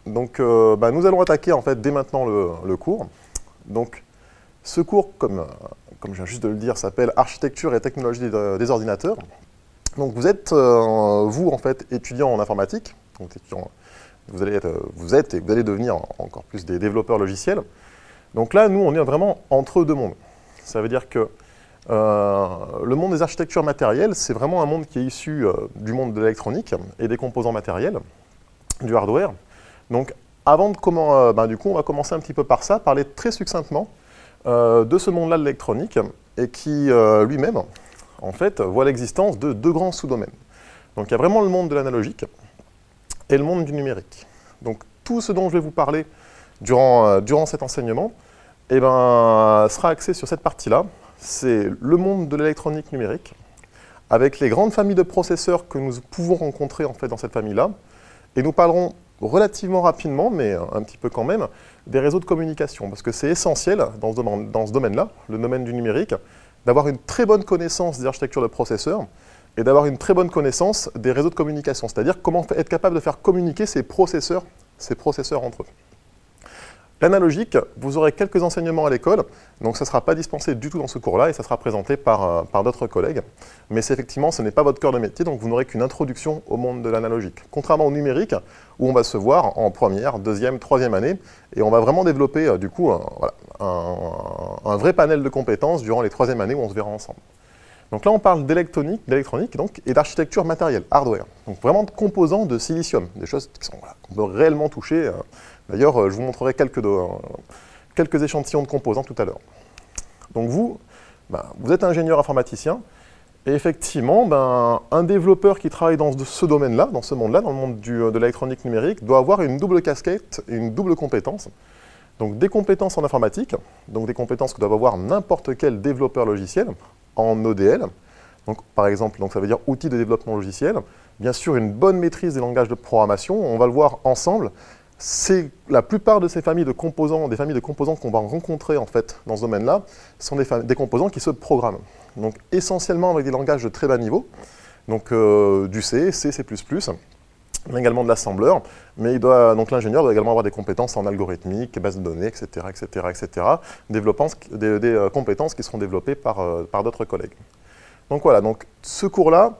Donc, nous allons attaquer en fait dès maintenant le cours. Donc, ce cours, comme je viens juste de le dire, s'appelle Architecture et technologie des ordinateurs. Donc, vous êtes, vous, en fait, étudiant en informatique. Donc, vous êtes et vous allez devenir encore plus des développeurs logiciels. Donc là, nous, on est vraiment entre deux mondes. Ça veut dire que le monde des architectures matérielles, c'est vraiment un monde qui est issu du monde de l'électronique et des composants matériels, du hardware. Donc, avant de du coup, on va commencer un petit peu par ça, parler très succinctement de ce monde-là de l'électronique et qui, lui-même, en fait, voit l'existence de deux grands sous-domaines. Donc, il y a vraiment le monde de l'analogique et le monde du numérique. Donc, tout ce dont je vais vous parler durant cet enseignement sera axé sur cette partie-là. C'est le monde de l'électronique numérique, avec les grandes familles de processeurs que nous pouvons rencontrer en fait, dans cette famille-là. Et nous parlerons relativement rapidement, mais un petit peu quand même, des réseaux de communication, parce que c'est essentiel dans ce domaine-là, le domaine du numérique, d'avoir une très bonne connaissance des architectures de processeurs et d'avoir une très bonne connaissance des réseaux de communication, c'est-à-dire comment être capable de faire communiquer ces processeurs entre eux. L'analogique, vous aurez quelques enseignements à l'école, donc ça ne sera pas dispensé du tout dans ce cours-là et ça sera présenté par d'autres collègues. Mais effectivement, ce n'est pas votre cœur de métier, donc vous n'aurez qu'une introduction au monde de l'analogique. Contrairement au numérique, où on va se voir en première, deuxième, troisième année, et on va vraiment développer du coup un vrai panel de compétences durant les troisième années où on se verra ensemble. Donc là, on parle d'électronique et d'architecture matérielle, hardware. Donc vraiment de composants de silicium, des choses qu'on peut réellement toucher. D'ailleurs, je vous montrerai quelques échantillons de composants tout à l'heure. Donc vous êtes ingénieur informaticien, et effectivement, un développeur qui travaille dans ce domaine-là, dans ce monde-là, dans le monde de l'électronique numérique, doit avoir une double casquette et une double compétence. Donc des compétences en informatique, donc des compétences que doit avoir n'importe quel développeur logiciel, en ODL, donc, par exemple, ça veut dire outils de développement logiciel. Bien sûr, une bonne maîtrise des langages de programmation, on va le voir ensemble. C'est la plupart de ces familles de composants, des familles de composants qu'on va rencontrer en fait dans ce domaine-là, sont des composants qui se programment. Donc essentiellement avec des langages de très bas niveau, donc du C, C++, mais également de l'assembleur, mais donc l'ingénieur doit également avoir des compétences en algorithmique, base de données, etc., développant des compétences qui seront développées par d'autres collègues. Donc voilà, donc ce cours-là,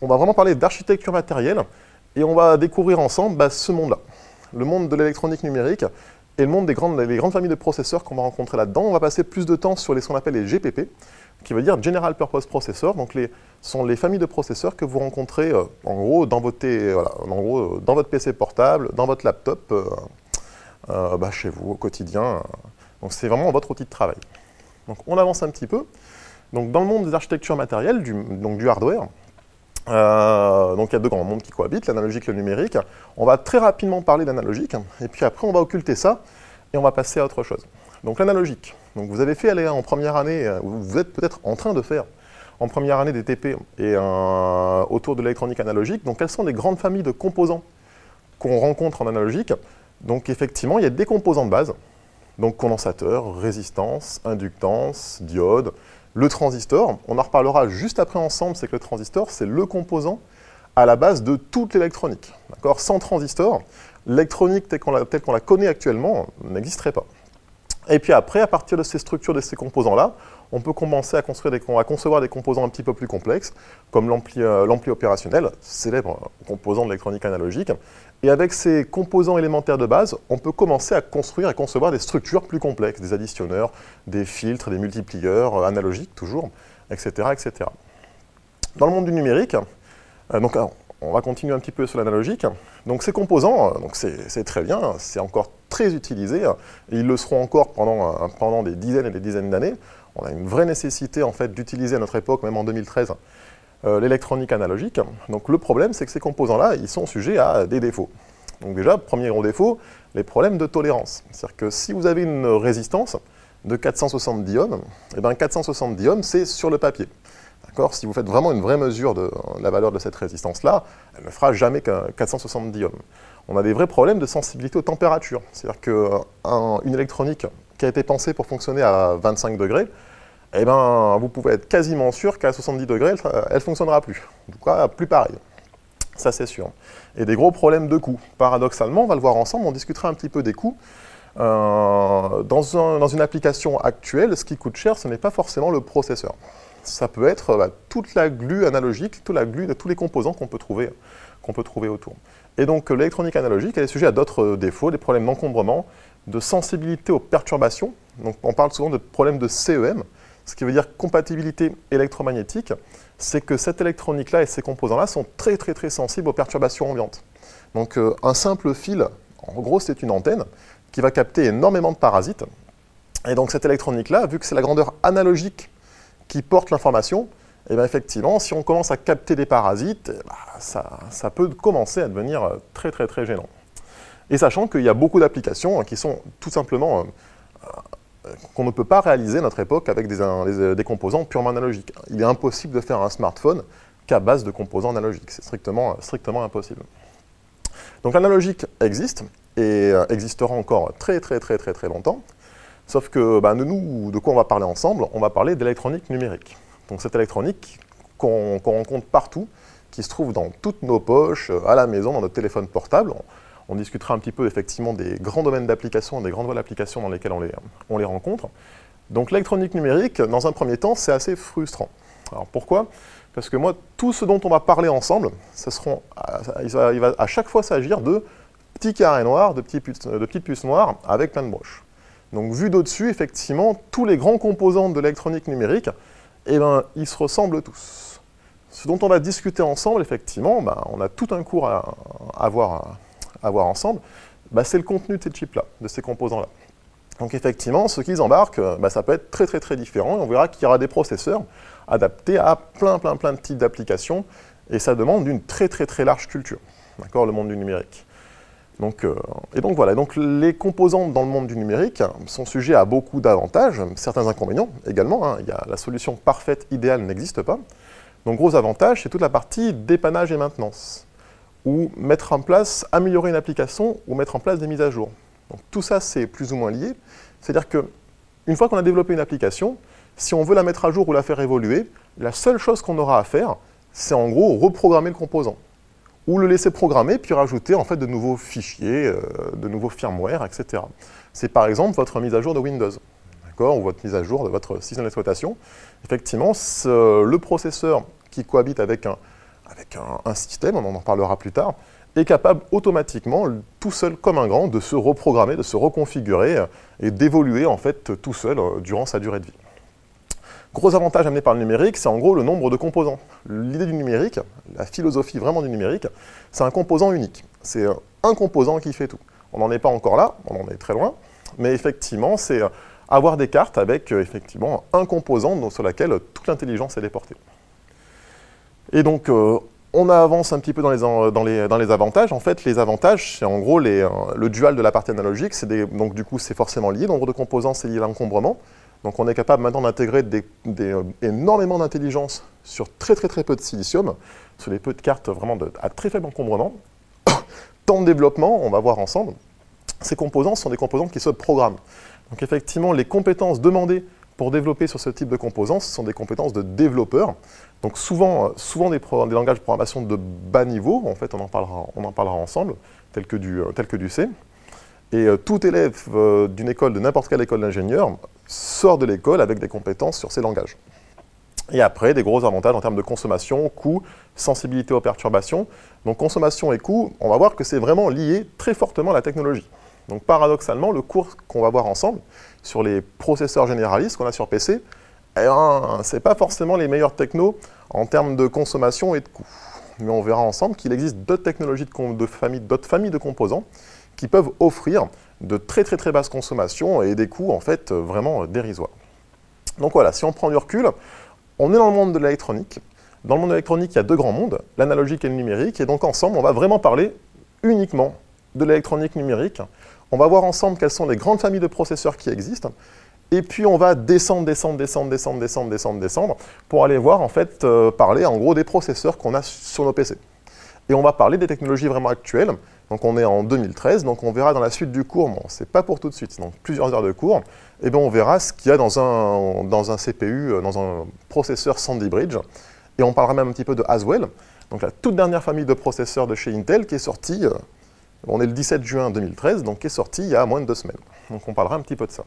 on va vraiment parler d'architecture matérielle, et on va découvrir ensemble ce monde-là. Le monde de l'électronique numérique et le monde des grandes familles de processeurs qu'on va rencontrer là-dedans. On va passer plus de temps sur ce qu'on appelle les GPP, qui veut dire General Purpose Processor. Donc, sont les familles de processeurs que vous rencontrez en gros dans votre PC portable, dans votre laptop, chez vous au quotidien. Donc, c'est vraiment votre outil de travail. Donc, on avance un petit peu. Donc, dans le monde des architectures matérielles, du hardware, donc il y a deux grands mondes qui cohabitent, l'analogique et le numérique. On va très rapidement parler d'analogique, et puis après on va occulter ça, et on va passer à autre chose. Donc l'analogique, vous avez fait aller en première année, vous êtes peut-être en train de faire en première année des TP et autour de l'électronique analogique. Donc quelles sont les grandes familles de composants qu'on rencontre en analogique? Donc effectivement, il y a des composants de base, donc condensateur, résistance, inductance, diode. Le transistor, on en reparlera juste après ensemble, c'est que le transistor, c'est le composant à la base de toute l'électronique. Sans transistor, l'électronique telle qu'on la connaît actuellement n'existerait pas. Et puis après, à partir de ces structures, de ces composants-là, on peut commencer à concevoir des composants un petit peu plus complexes, comme l'ampli opérationnel, célèbre composant de l'électronique analogique. Et avec ces composants élémentaires de base, on peut commencer à construire et concevoir des structures plus complexes, des additionneurs, des filtres, des multiplieurs, analogiques toujours, etc., etc. Dans le monde du numérique, on va continuer un petit peu sur l'analogique. Donc ces composants, c'est très bien, c'est encore très utilisé, et ils le seront encore pendant des dizaines et des dizaines d'années. On a une vraie nécessité en fait d'utiliser à notre époque, même en 2013, l'électronique analogique. Donc le problème, c'est que ces composants-là, ils sont sujets à des défauts. Donc déjà, premier gros défaut, les problèmes de tolérance. C'est-à-dire que si vous avez une résistance de 470 ohms, 470 ohms, c'est sur le papier. Si vous faites vraiment une vraie mesure de la valeur de cette résistance-là, elle ne fera jamais que 470 ohms. On a des vrais problèmes de sensibilité aux températures. C'est-à-dire qu'une électronique qui a été pensée pour fonctionner à 25 degrés, vous pouvez être quasiment sûr qu'à 70 degrés, elle ne fonctionnera plus. En tout cas, plus pareil. ça c'est sûr. Et des gros problèmes de coûts. Paradoxalement, on va le voir ensemble, on discutera un petit peu des coûts. Dans une application actuelle, ce qui coûte cher, ce n'est pas forcément le processeur. Ça peut être toute la glue analogique, toute la glue de tous les composants qu'on peut trouver autour. Et donc l'électronique analogique, elle est sujet à d'autres défauts, des problèmes d'encombrement, de sensibilité aux perturbations. Donc on parle souvent de problèmes de CEM, ce qui veut dire compatibilité électromagnétique. C'est que cette électronique-là et ces composants-là sont très très très sensibles aux perturbations ambiantes. Donc un simple fil, en gros c'est une antenne, qui va capter énormément de parasites. Et donc cette électronique-là, vu que c'est la grandeur analogique qui porte l'information, et bien effectivement, si on commence à capter des parasites, ça peut commencer à devenir très très très gênant. Et sachant qu'il y a beaucoup d'applications qui sont tout simplement qu'on ne peut pas réaliser à notre époque avec des composants purement analogiques. Il est impossible de faire un smartphone qu'à base de composants analogiques. C'est strictement impossible. Donc l'analogique existe et existera encore très très très très très longtemps. Sauf que de quoi on va parler ensemble? On va parler d'électronique numérique. Donc cette électronique qu'on rencontre partout, qui se trouve dans toutes nos poches, à la maison, dans notre téléphone portable. On discutera un petit peu effectivement des grands domaines d'application, des grandes voies d'application dans lesquelles on les rencontre. Donc l'électronique numérique, dans un premier temps, c'est assez frustrant. Alors pourquoi? Parce que moi, tout ce dont on va parler ensemble, il va à chaque fois s'agir de petits carrés noirs, de petites puces noires avec plein de broches. Donc vu d'au-dessus, effectivement, tous les grands composants de l'électronique numérique, ils se ressemblent tous. Ce dont on va discuter ensemble, effectivement, on a tout un cours à voir ensemble, c'est le contenu de ces chips-là, de ces composants-là. Donc effectivement, ce qu'ils embarquent, ça peut être très très très différent, et on verra qu'il y aura des processeurs adaptés à plein de types d'applications, et ça demande une très très très large culture, d'accord, le monde du numérique. Donc voilà, donc les composants dans le monde du numérique sont sujets à beaucoup d'avantages, certains inconvénients également, la solution parfaite, idéale n'existe pas. Donc gros avantage, c'est toute la partie dépannage et maintenance, ou mettre en place, améliorer une application, ou mettre en place des mises à jour. Donc tout ça, c'est plus ou moins lié. C'est-à-dire qu'une fois qu'on a développé une application, si on veut la mettre à jour ou la faire évoluer, la seule chose qu'on aura à faire, c'est en gros reprogrammer le composant. Ou le laisser programmer, puis rajouter en fait de nouveaux fichiers, de nouveaux firmware, etc. C'est par exemple votre mise à jour de Windows, d'accord, ou votre mise à jour de votre système d'exploitation. Effectivement, le processeur qui cohabite avec un système, on en parlera plus tard, est capable automatiquement, tout seul comme un grand, de se reprogrammer, de se reconfigurer et d'évoluer en fait tout seul durant sa durée de vie. Gros avantage amené par le numérique, c'est en gros le nombre de composants. L'idée du numérique, la philosophie vraiment du numérique, c'est un composant unique. C'est un composant qui fait tout. On n'en est pas encore là, on en est très loin, mais effectivement, c'est avoir des cartes avec effectivement un composant sur lequel toute l'intelligence est déportée. Et donc, on avance un petit peu dans les avantages. En fait, les avantages, c'est en gros le dual de la partie analogique. Donc du coup, c'est forcément lié. Le nombre de composants, c'est lié à l'encombrement. Donc on est capable maintenant d'intégrer énormément d'intelligence sur très très très peu de silicium, sur des peu de cartes vraiment à très faible encombrement. Temps de développement, on va voir ensemble, ces composants sont des composants qui se programment. Donc effectivement, les compétences demandées pour développer sur ce type de composants, ce sont des compétences de développeurs. Donc souvent des langages de programmation de bas niveau, en fait on en parlera ensemble, tel que du C. Et tout élève d'une école, de n'importe quelle école d'ingénieur, sort de l'école avec des compétences sur ces langages. Et après, des gros avantages en termes de consommation, coût, sensibilité aux perturbations. Donc consommation et coût, on va voir que c'est vraiment lié très fortement à la technologie. Donc paradoxalement, le cours qu'on va voir ensemble sur les processeurs généralistes qu'on a sur PC, ce n'est pas forcément les meilleurs technos en termes de consommation et de coût. Mais on verra ensemble qu'il existe d'autres technologies, d'autres familles de composants qui peuvent offrir de très très très basses consommations et des coûts en fait vraiment dérisoires. Donc voilà, si on prend du recul, on est dans le monde de l'électronique. Dans le monde de l'électronique, il y a deux grands mondes, l'analogique et le numérique, et donc ensemble, on va vraiment parler uniquement de l'électronique numérique. On va voir ensemble quelles sont les grandes familles de processeurs qui existent, et puis on va descendre pour aller voir en fait parler en gros des processeurs qu'on a sur nos PC. Et on va parler des technologies vraiment actuelles. Donc on est en 2013, donc on verra dans la suite du cours, bon, c'est pas pour tout de suite, c'est dans plusieurs heures de cours, et bien on verra ce qu'il y a dans un CPU, dans un processeur Sandy Bridge, Et on parlera même un petit peu de Haswell, donc la toute dernière famille de processeurs de chez Intel qui est sortie, on est le 17 juin 2013, donc qui est sortie il y a moins de 2 semaines. Donc on parlera un petit peu de ça.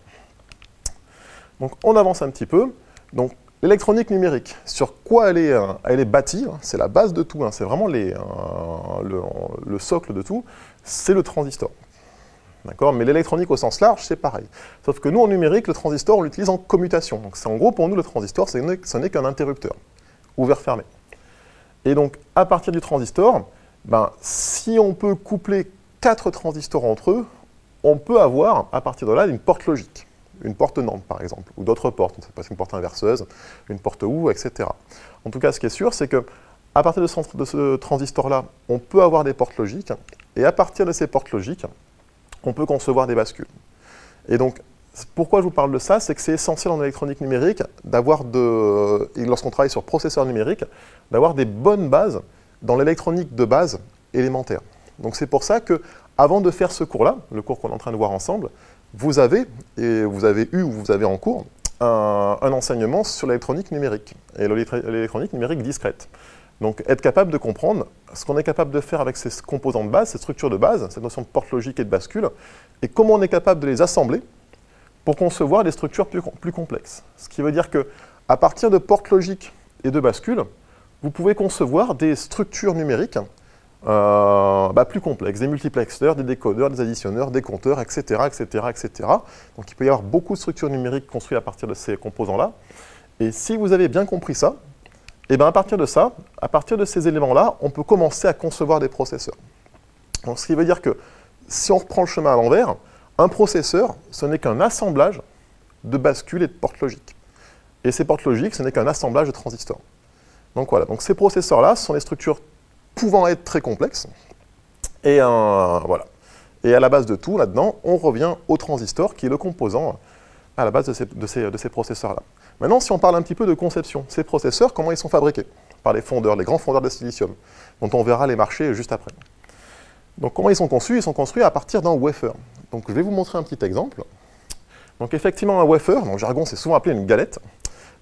Donc on avance un petit peu. Donc l'électronique numérique, sur quoi elle est bâtie, c'est la base de tout, hein, c'est vraiment le socle de tout, c'est le transistor. D'accord? Mais l'électronique au sens large, c'est pareil. Sauf que nous, en numérique, le transistor, on l'utilise en commutation. Donc c'est en gros, pour nous, le transistor, ce n'est qu'un interrupteur, ouvert-fermé. Et donc, à partir du transistor, ben, si on peut coupler 4 transistors entre eux, on peut avoir, à partir de là, une porte logique. Une porte NAND, par exemple, ou d'autres portes. Ça peut être une porte inverseuse, une porte OU, etc. En tout cas, ce qui est sûr, c'est que à partir de ce transistor-là, on peut avoir des portes logiques, et à partir de ces portes logiques, on peut concevoir des bascules. Et donc, pourquoi je vous parle de ça, c'est que c'est essentiel en électronique numérique d'avoir et lorsqu'on travaille sur processeurs numériques, d'avoir des bonnes bases dans l'électronique de base élémentaire. Donc c'est pour ça que, avant de faire ce cours-là, le cours qu'on est en train de voir ensemble, vous avez en cours un enseignement sur l'électronique numérique, et l'électronique numérique discrète. Donc être capable de comprendre ce qu'on est capable de faire avec ces composants de base, ces structures de base, cette notion de porte logique et de bascule, et comment on est capable de les assembler pour concevoir des structures plus complexes. Ce qui veut dire qu'à partir de portes logiques et de bascules, vous pouvez concevoir des structures numériques plus complexes, des multiplexeurs, des décodeurs, des additionneurs, des compteurs, etc., etc., etc. Donc il peut y avoir beaucoup de structures numériques construites à partir de ces composants-là. Et si vous avez bien compris ça, et bien à partir de ça, à partir de ces éléments-là, on peut commencer à concevoir des processeurs. Donc, ce qui veut dire que si on reprend le chemin à l'envers, un processeur, ce n'est qu'un assemblage de bascules et de portes logiques. Et ces portes logiques, ce n'est qu'un assemblage de transistors. Donc voilà, donc ces processeurs-là sont des structures pouvant être très complexes. Et voilà. Et à la base de tout, là-dedans, on revient au transistor, qui est le composant à la base de ces processeurs-là. Maintenant, si on parle un petit peu de conception, ces processeurs, comment ils sont fabriqués? Par les fondeurs, les grands fondeurs de silicium, dont on verra les marchés juste après. Donc comment ils sont conçus? Ils sont construits à partir d'un wafer. Donc je vais vous montrer un petit exemple. Donc effectivement, un wafer, dans le jargon, c'est souvent appelé une galette.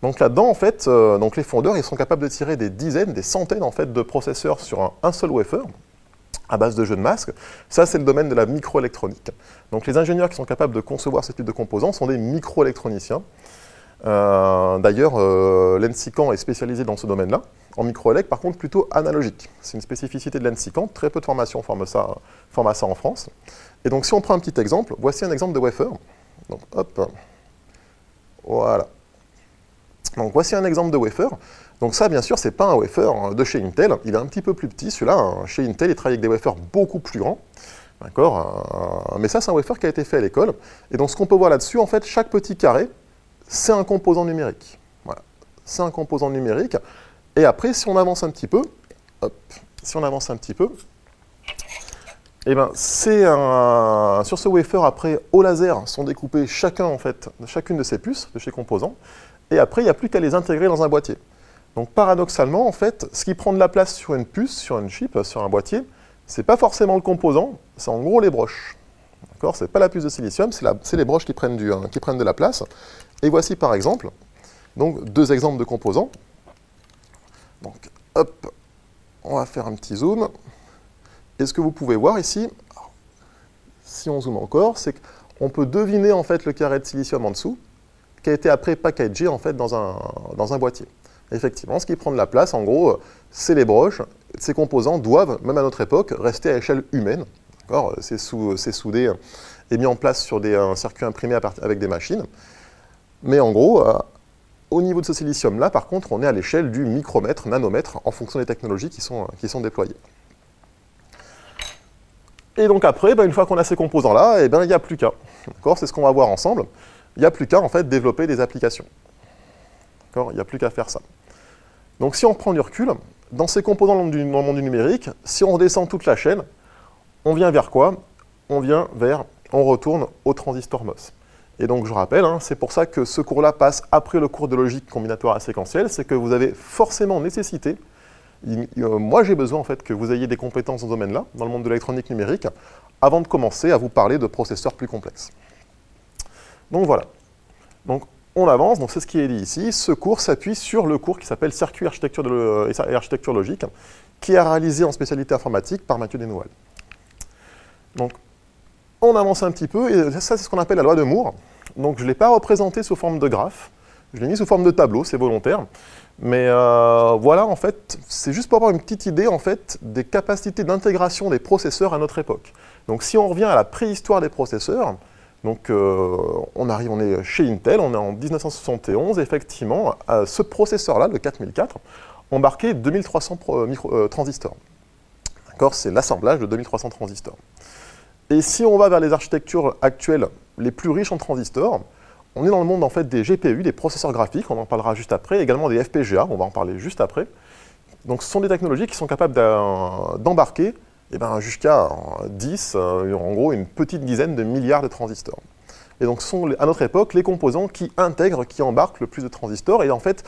Donc là-dedans, en fait, donc les fondeurs, ils sont capables de tirer des dizaines, des centaines en fait, de processeurs sur un seul wafer, à base de jeux de masques. Ça, c'est le domaine de la microélectronique. Donc les ingénieurs qui sont capables de concevoir ce type de composants sont des microélectroniciens. D'ailleurs, l'ENSICAN est spécialisé dans ce domaine-là. En microélect, par contre, plutôt analogique. C'est une spécificité de l'ENSICAN. Très peu de formations forment ça en France. Et donc, si on prend un petit exemple, voici un exemple de wafer. Donc, hop. Voilà. Donc, voici un exemple de wafer. Donc ça, bien sûr, ce n'est pas un wafer de chez Intel. Il est un petit peu plus petit, celui-là. Chez Intel, il travaille avec des wafers beaucoup plus grands. D'accord. Mais ça, c'est un wafer qui a été fait à l'école. Et donc, ce qu'on peut voir là-dessus, en fait, chaque petit carré, c'est un composant numérique. Voilà. C'est un composant numérique. Et après, si on avance un petit peu, et ben, sur ce wafer, après, au laser, sont découpés chacune de ces puces, de ces composants. Et après, il n'y a plus qu'à les intégrer dans un boîtier. Donc, paradoxalement, en fait, ce qui prend de la place sur une puce, sur une chip, sur un boîtier, ce n'est pas forcément le composant, c'est en gros les broches. D'accord ? Ce n'est pas la puce de silicium, c'est les broches qui prennent de la place. Et voici par exemple, donc, 2 exemples de composants. Donc, hop, on va faire un petit zoom. Et ce que vous pouvez voir ici, si on zoome encore, c'est qu'on peut deviner en fait le carré de silicium en dessous, qui a été après packagé en fait dans un boîtier. Et effectivement, ce qui prend de la place, en gros, c'est les broches. Ces composants doivent, même à notre époque, rester à échelle humaine. C'est soudé et mis en place sur des circuits imprimés avec des machines. Mais en gros, au niveau de ce silicium-là, par contre, on est à l'échelle du micromètre, nanomètre, en fonction des technologies qui sont déployées. Et donc après, une fois qu'on a ces composants-là, il n'y a plus qu'à. C'est ce qu'on va voir ensemble. Il n'y a plus qu'à en fait, développer des applications. Il n'y a plus qu'à faire ça. Donc si on prend du recul, dans ces composants dans le monde du numérique, si on redescend toute la chaîne, on vient vers quoi? On retourne au transistor MOS. Et donc je rappelle, c'est pour ça que ce cours-là passe après le cours de logique combinatoire et séquentielle, c'est que vous avez forcément nécessité, moi j'ai besoin en fait que vous ayez des compétences dans ce domaine-là, dans le monde de l'électronique numérique, avant de commencer à vous parler de processeurs plus complexes. Donc voilà. Donc on avance, donc c'est ce qui est dit ici. Ce cours s'appuie sur le cours qui s'appelle Circuit architecture et architecture logique, qui est réalisé en spécialité informatique par Mathieu Desnoual. Donc, on avance un petit peu, et ça, c'est ce qu'on appelle la loi de Moore. Donc, je ne l'ai pas représenté sous forme de graphe, je l'ai mis sous forme de tableau, c'est volontaire. Mais voilà, en fait, c'est juste pour avoir une petite idée, en fait, des capacités d'intégration des processeurs à notre époque. Donc, si on revient à la préhistoire des processeurs, donc on est chez Intel, on est en 1971, effectivement, ce processeur-là, le 4004, embarquait 2300 transistors. D'accord, c'est l'assemblage de 2300 transistors. Et si on va vers les architectures actuelles les plus riches en transistors, on est dans le monde en fait des GPU, des processeurs graphiques, on en parlera juste après, également des FPGA, on va en parler juste après. Donc ce sont des technologies qui sont capables d'embarquer jusqu'à 10, en gros une petite dizaine de milliards de transistors. Et donc ce sont à notre époque les composants qui intègrent, qui embarquent le plus de transistors. Et en fait,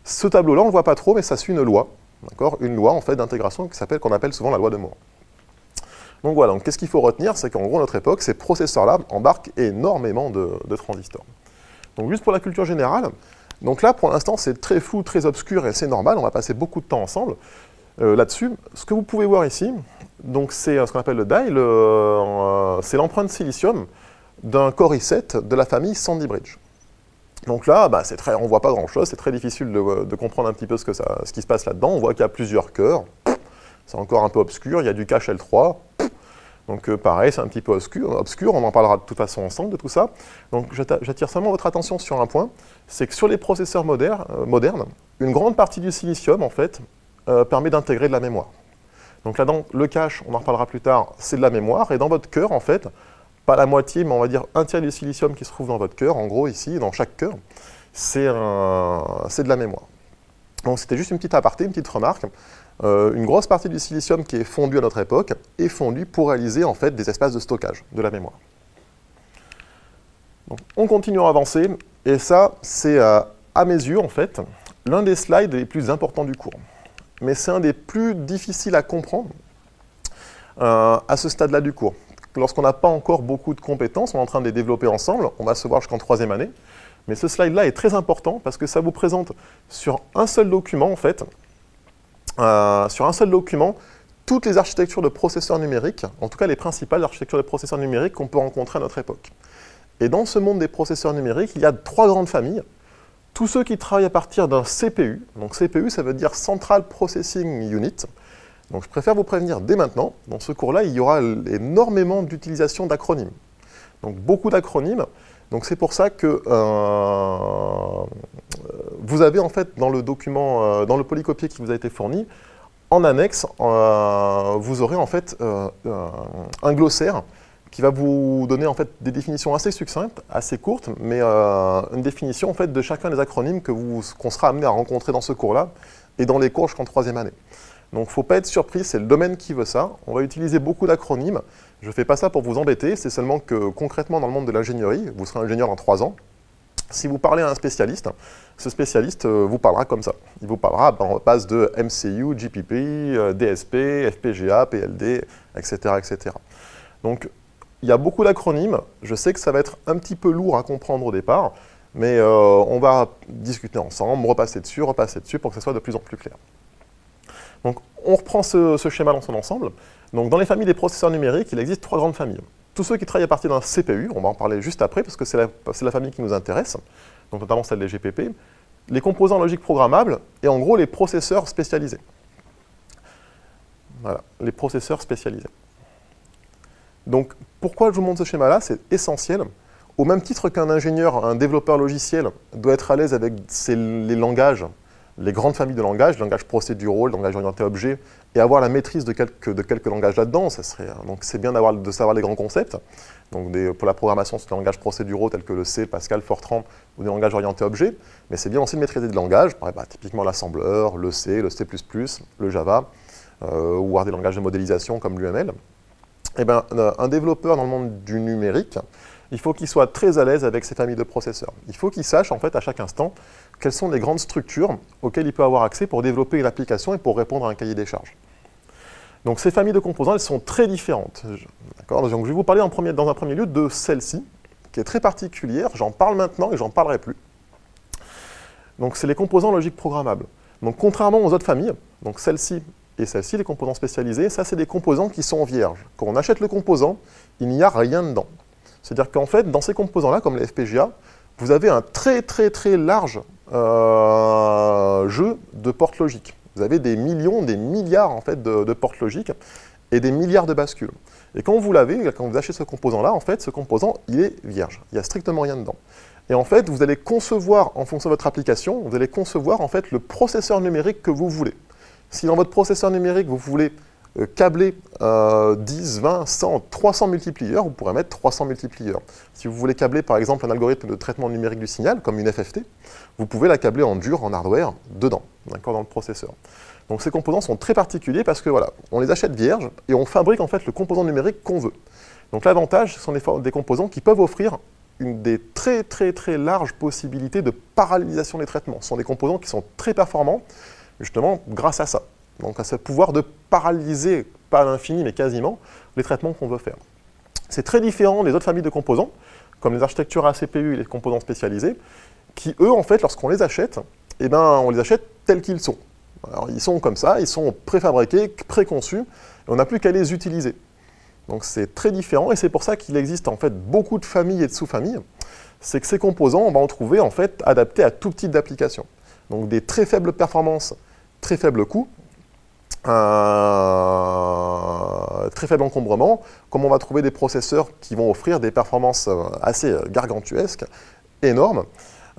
ce tableau-là, on ne le voit pas trop, mais ça suit une loi, une loi en fait d'intégration qu'on appelle souvent la loi de Moore. Donc voilà, qu'est-ce qu'il faut retenir, c'est qu'en gros, à notre époque, ces processeurs-là embarquent énormément de transistors. Donc juste pour la culture générale, donc là, pour l'instant, c'est très flou, très obscur, et c'est normal, on va passer beaucoup de temps ensemble là-dessus. Ce que vous pouvez voir ici, donc c'est ce qu'on appelle le die, c'est l'empreinte silicium d'un Core i7 de la famille Sandy Bridge. Donc là, on ne voit pas grand-chose, c'est très difficile de comprendre un petit peu ce qui se passe là-dedans. On voit qu'il y a plusieurs cœurs, c'est encore un peu obscur, il y a du cache L3, donc pareil, c'est un petit peu obscur, on en parlera de toute façon ensemble de tout ça. Donc j'attire seulement votre attention sur un point, c'est que sur les processeurs modernes, une grande partie du silicium, en fait, permet d'intégrer de la mémoire. Donc là-dedans, le cache, on en reparlera plus tard, c'est de la mémoire, et dans votre cœur, en fait, pas la moitié, mais on va dire un tiers du silicium qui se trouve dans votre cœur, en gros ici, dans chaque cœur, c'est de la mémoire. Donc c'était juste une petite aparté, une petite remarque. Une grosse partie du silicium qui est fondu à notre époque est fondu pour réaliser en fait des espaces de stockage de la mémoire. Donc, on continue à avancer, et ça, c'est à mes yeux, en fait, l'un des slides les plus importants du cours. Mais c'est un des plus difficiles à comprendre à ce stade-là du cours. Lorsqu'on n'a pas encore beaucoup de compétences, on est en train de les développer ensemble, on va se voir jusqu'en 3e année, mais ce slide-là est très important parce que ça vous présente sur un seul document, en fait, toutes les architectures de processeurs numériques, en tout cas les principales architectures de processeurs numériques qu'on peut rencontrer à notre époque. Et dans ce monde des processeurs numériques, il y a 3 grandes familles. Tous ceux qui travaillent à partir d'un CPU, donc CPU ça veut dire Central Processing Unit. Donc je préfère vous prévenir dès maintenant, dans ce cours-là, il y aura énormément d'utilisation d'acronymes. Donc beaucoup d'acronymes, donc c'est pour ça que vous avez en fait dans le document, dans le polycopier qui vous a été fourni, en annexe, vous aurez en fait un glossaire qui va vous donner en fait des définitions assez succinctes, assez courtes, mais une définition en fait de chacun des acronymes qu'on sera amené à rencontrer dans ce cours-là et dans les cours jusqu'en 3e année. Donc il ne faut pas être surpris, c'est le domaine qui veut ça. On va utiliser beaucoup d'acronymes. Je ne fais pas ça pour vous embêter, c'est seulement que concrètement dans le monde de l'ingénierie, vous serez ingénieur dans 3 ans. Si vous parlez à un spécialiste, ce spécialiste vous parlera comme ça. Il vous parlera en base de MCU, GPP, DSP, FPGA, PLD, etc., etc. Donc il y a beaucoup d'acronymes. Je sais que ça va être un petit peu lourd à comprendre au départ, mais on va discuter ensemble, repasser dessus pour que ce soit de plus en plus clair. Donc, on reprend ce schéma dans son ensemble. Donc, dans les familles des processeurs numériques, il existe 3 grandes familles. Tous ceux qui travaillent à partir d'un CPU, on va en parler juste après, parce que c'est la famille qui nous intéresse, donc notamment celle des GPP, les composants logiques programmables, et en gros, les processeurs spécialisés. Voilà, les processeurs spécialisés. Donc, pourquoi je vous montre ce schéma-là? C'est essentiel. Au même titre qu'un ingénieur, un développeur logiciel doit être à l'aise avec les langages, les grandes familles de langages, le langage procéduraux, le langage orienté objet, et avoir la maîtrise de quelques langages là-dedans, donc c'est bien de savoir les grands concepts. Donc pour la programmation, c'est des langages procéduraux tels que le C, Pascal, Fortran, ou des langages orientés objet, mais c'est bien aussi de maîtriser des langages, typiquement l'assembleur, le C, le Java, ou des langages de modélisation comme l'UML. Eh bien, un développeur dans le monde du numérique, il faut qu'il soit très à l'aise avec ces familles de processeurs. Il faut qu'il sache, en fait, à chaque instant, quelles sont les grandes structures auxquelles il peut avoir accès pour développer une application et pour répondre à un cahier des charges. Donc, ces familles de composants, elles sont très différentes. Donc, je vais vous parler dans un premier lieu de celle-ci, qui est très particulière. J'en parle maintenant et j'en parlerai plus. Donc c'est les composants logiques programmables. Donc contrairement aux autres familles, donc celle-ci et celle-ci, les composants spécialisés, ça c'est des composants qui sont vierges. Quand on achète le composant, il n'y a rien dedans. C'est-à-dire qu'en fait, dans ces composants-là, comme les FPGA, vous avez un très large jeu de portes logiques. Vous avez des millions, des milliards en fait, de portes logiques et des milliards de bascules. Et quand vous l'avez, quand vous achetez ce composant-là, en fait, ce composant, il est vierge. Il n'y a strictement rien dedans. Et en fait, vous allez concevoir, en fonction de votre application, vous allez concevoir en fait le processeur numérique que vous voulez. Si dans votre processeur numérique, vous voulez câbler 10, 20, 100, 300 multiplieurs, vous pourrez mettre 300 multiplieurs. Si vous voulez câbler par exemple un algorithme de traitement numérique du signal, comme une FFT, vous pouvez la câbler en dur, en hardware, dedans, dans le processeur. Donc ces composants sont très particuliers parce que voilà, on les achète vierges et on fabrique en fait le composant numérique qu'on veut. Donc l'avantage, ce sont des composants qui peuvent offrir des très larges possibilités de parallélisation des traitements. Ce sont des composants qui sont très performants, justement grâce à ça. Donc à ce pouvoir de paralyser, pas à l'infini, mais quasiment, les traitements qu'on veut faire. C'est très différent des autres familles de composants, comme les architectures ACPU et les composants spécialisés, qui eux, en fait, lorsqu'on les achète, eh ben, on les achète tels qu'ils sont. Alors ils sont comme ça, ils sont préfabriqués, préconçus, et on n'a plus qu'à les utiliser. Donc c'est très différent, et c'est pour ça qu'il existe en fait beaucoup de familles et de sous-familles. C'est que ces composants, on va en trouver en fait adaptés à tout type d'application. Donc des très faibles performances, très faibles coûts, très faible encombrement, comme on va trouver des processeurs qui vont offrir des performances assez gargantuesques, énormes,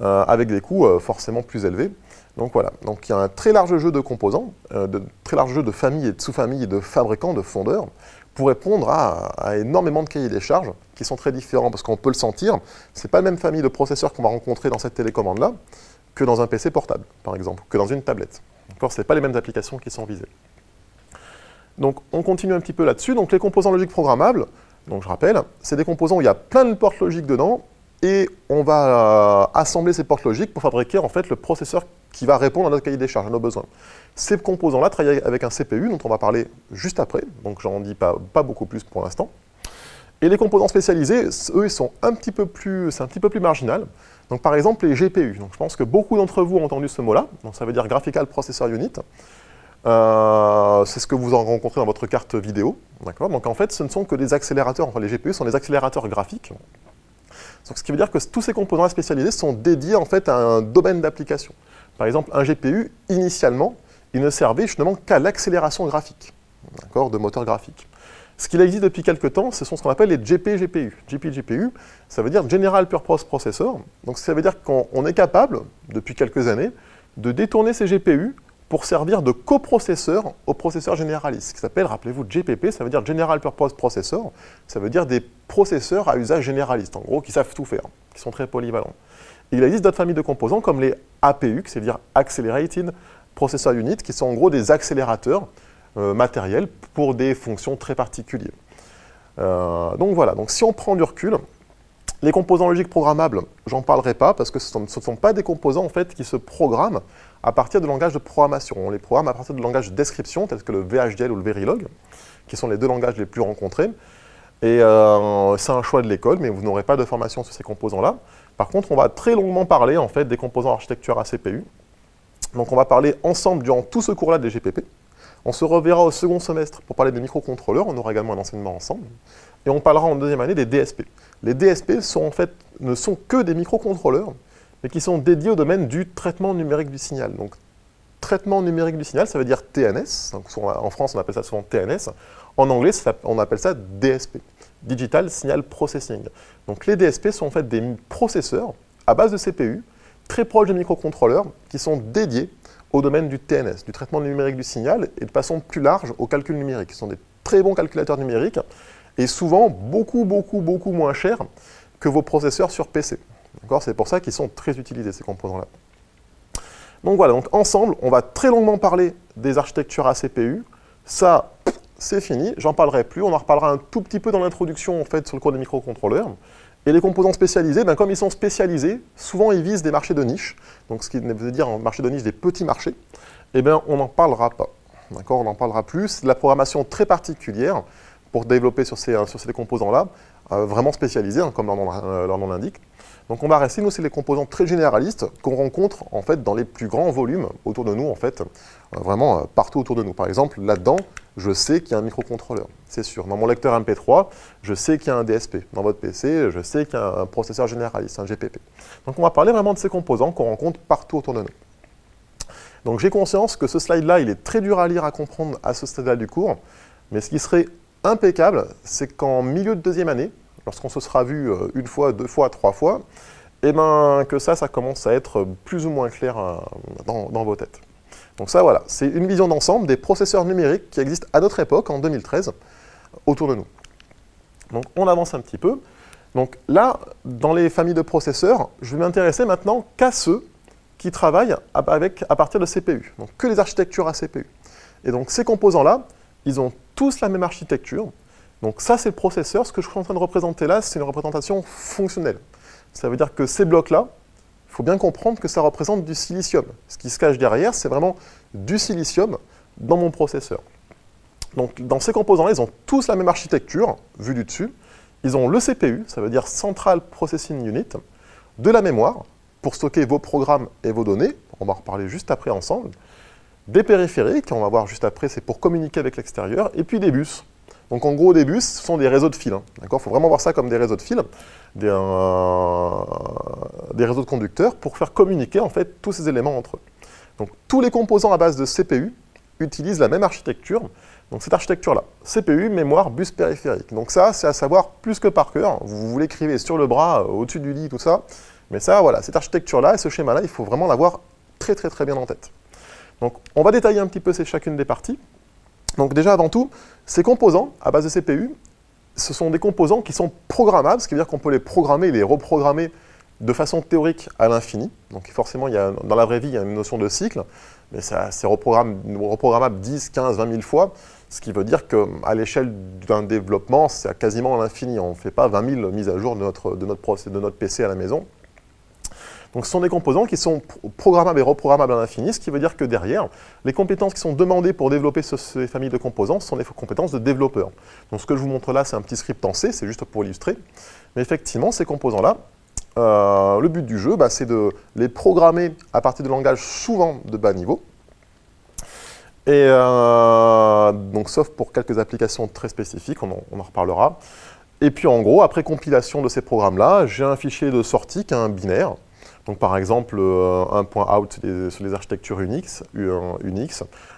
avec des coûts forcément plus élevés. Donc voilà, donc il y a un très large jeu de composants, très large jeu de familles et de sous-familles, de fabricants, de fondeurs, pour répondre à énormément de cahiers des charges qui sont très différents, parce qu'on peut le sentir, ce n'est pas la même famille de processeurs qu'on va rencontrer dans cette télécommande-là que dans un PC portable, par exemple, que dans une tablette. Ce n'est pas les mêmes applications qui sont visées. Donc on continue un petit peu là-dessus. Donc les composants logiques programmables, donc je rappelle, c'est des composants où il y a plein de portes logiques dedans, et on va assembler ces portes logiques pour fabriquer en fait le processeur qui va répondre à notre cahier des charges, à nos besoins. Ces composants-là travaillent avec un CPU, dont on va parler juste après, donc j'en dis pas beaucoup plus pour l'instant. Et les composants spécialisés, eux, ils sont c'est un petit peu plus marginal. Donc par exemple les GPU. Donc je pense que beaucoup d'entre vous ont entendu ce mot-là, donc ça veut dire Graphical Processor Unit. C'est ce que vous en rencontrez dans votre carte vidéo. Donc en fait, ce ne sont que des accélérateurs, enfin les GPU sont des accélérateurs graphiques. Donc, ce qui veut dire que tous ces composants spécialisés sont dédiés en fait à un domaine d'application. Par exemple, un GPU, initialement, il ne servait justement qu'à l'accélération graphique, de moteur graphique. Ce qu'il existe depuis quelques temps, ce sont ce qu'on appelle les GPGPU. GPGPU, ça veut dire General Purpose Processor. Donc ça veut dire qu'on est capable, depuis quelques années, de détourner ces GPU pour servir de coprocesseur au processeur généraliste, ce qui s'appelle, rappelez-vous, GPP, ça veut dire General Purpose Processor, ça veut dire des processeurs à usage généraliste, en gros, qui savent tout faire, qui sont très polyvalents. Et il existe d'autres familles de composants, comme les APU, c'est-à-dire Accelerated Processor Unit, qui sont en gros des accélérateurs matériels pour des fonctions très particulières. Donc voilà, donc si on prend du recul, les composants logiques programmables, j'en parlerai pas, parce que ce ne sont pas des composants en fait, qui se programment à partir de langages de programmation. On les programme à partir de langages de description, tels que le VHDL ou le Verilog, qui sont les deux langages les plus rencontrés. Et c'est un choix de l'école, mais vous n'aurez pas de formation sur ces composants-là. Par contre, on va très longuement parler en fait, des composants architecture ACPU. Donc on va parler ensemble durant tout ce cours-là des GPP. On se reverra au second semestre pour parler des microcontrôleurs, on aura également un enseignement ensemble. Et on parlera en deuxième année des DSP. Les DSP ne sont que des microcontrôleurs, mais qui sont dédiés au domaine du traitement numérique du signal. Donc, traitement numérique du signal, ça veut dire TNS. Donc, en France, on appelle ça souvent TNS. En anglais, on appelle ça DSP, Digital Signal Processing. Donc, les DSP sont en fait des processeurs à base de CPU, très proches des microcontrôleurs, qui sont dédiés au domaine du TNS, du traitement numérique du signal, et de façon plus large au calcul numérique. Ils sont des très bons calculateurs numériques, et souvent beaucoup moins chers que vos processeurs sur PC. C'est pour ça qu'ils sont très utilisés, ces composants-là. Donc voilà, donc ensemble, on va très longuement parler des architectures ACPU. Ça, c'est fini, j'en parlerai plus. On en reparlera un tout petit peu dans l'introduction, en fait, sur le cours des microcontrôleurs. Et les composants spécialisés, comme ils sont spécialisés, souvent ils visent des marchés de niche. Donc ce qui veut dire un marché de niche, des petits marchés. Eh bien, on n'en parlera pas. On n'en parlera plus. C'est de la programmation très particulière pour développer sur ces composants-là, vraiment spécialisés, comme leur nom l'indique. Donc on va rester, nous, c'est les composants très généralistes qu'on rencontre en fait dans les plus grands volumes autour de nous, en fait, vraiment partout autour de nous. Par exemple, là-dedans, je sais qu'il y a un microcontrôleur, c'est sûr. Dans mon lecteur MP3, je sais qu'il y a un DSP. Dans votre PC, je sais qu'il y a un processeur généraliste, un GPP. Donc on va parler vraiment de ces composants qu'on rencontre partout autour de nous. Donc j'ai conscience que ce slide-là, il est très dur à lire, à comprendre à ce stade-là du cours, mais ce qui serait impeccable, c'est qu'en milieu de deuxième année, lorsqu'on se sera vu une fois, deux fois, trois fois, eh ben, que ça commence à être plus ou moins clair dans vos têtes. Donc ça, voilà, c'est une vision d'ensemble des processeurs numériques qui existent à notre époque, en 2013, autour de nous. Donc on avance un petit peu. Donc là, dans les familles de processeurs, je vais m'intéresser maintenant qu'à ceux qui travaillent à partir de CPU, donc que les architectures à CPU. Et donc ces composants-là, ils ont tous la même architecture. Donc ça, c'est le processeur. Ce que je suis en train de représenter là, c'est une représentation fonctionnelle. Ça veut dire que ces blocs-là, il faut bien comprendre que ça représente du silicium. Ce qui se cache derrière, c'est vraiment du silicium dans mon processeur. Donc dans ces composants-là, ils ont tous la même architecture, vue du dessus. Ils ont le CPU, ça veut dire Central Processing Unit, de la mémoire, pour stocker vos programmes et vos données, on va en reparler juste après ensemble, des périphériques, on va voir juste après, c'est pour communiquer avec l'extérieur, et puis des bus. Donc en gros, des bus, ce sont des réseaux de fils. Il faut vraiment voir ça comme des réseaux de fils, des réseaux de conducteurs, pour faire communiquer en fait tous ces éléments entre eux. Donc tous les composants à base de CPU utilisent la même architecture. Donc cette architecture-là, CPU, mémoire, bus périphérique. Donc ça, c'est à savoir plus que par cœur. Vous l'écrivez sur le bras, au-dessus du lit, tout ça. Mais ça, voilà, cette architecture-là et ce schéma-là, il faut vraiment l'avoir très bien en tête. Donc on va détailler un petit peu chacune des parties. Donc déjà, avant tout, ces composants à base de CPU, ce sont des composants qui sont programmables, ce qui veut dire qu'on peut les programmer et les reprogrammer de façon théorique à l'infini. Donc forcément, dans la vraie vie, il y a une notion de cycle, mais c'est reprogrammable 10, 15, 20 000 fois, ce qui veut dire qu'à l'échelle d'un développement, c'est quasiment à l'infini. On ne fait pas 20 000 mises à jour de notre PC à la maison. Donc ce sont des composants qui sont programmables et reprogrammables à l'infini, ce qui veut dire que derrière, les compétences qui sont demandées pour développer ces familles de composants sont des compétences de développeur. Donc ce que je vous montre là, c'est un petit script en C, c'est juste pour illustrer. Mais effectivement, ces composants-là, le but du jeu, c'est de les programmer à partir de langages souvent de bas niveau. Et donc sauf pour quelques applications très spécifiques, on en reparlera. Et puis en gros, après compilation de ces programmes-là, j'ai un fichier de sortie qui est un binaire. Donc par exemple, un point out sur les architectures Unix.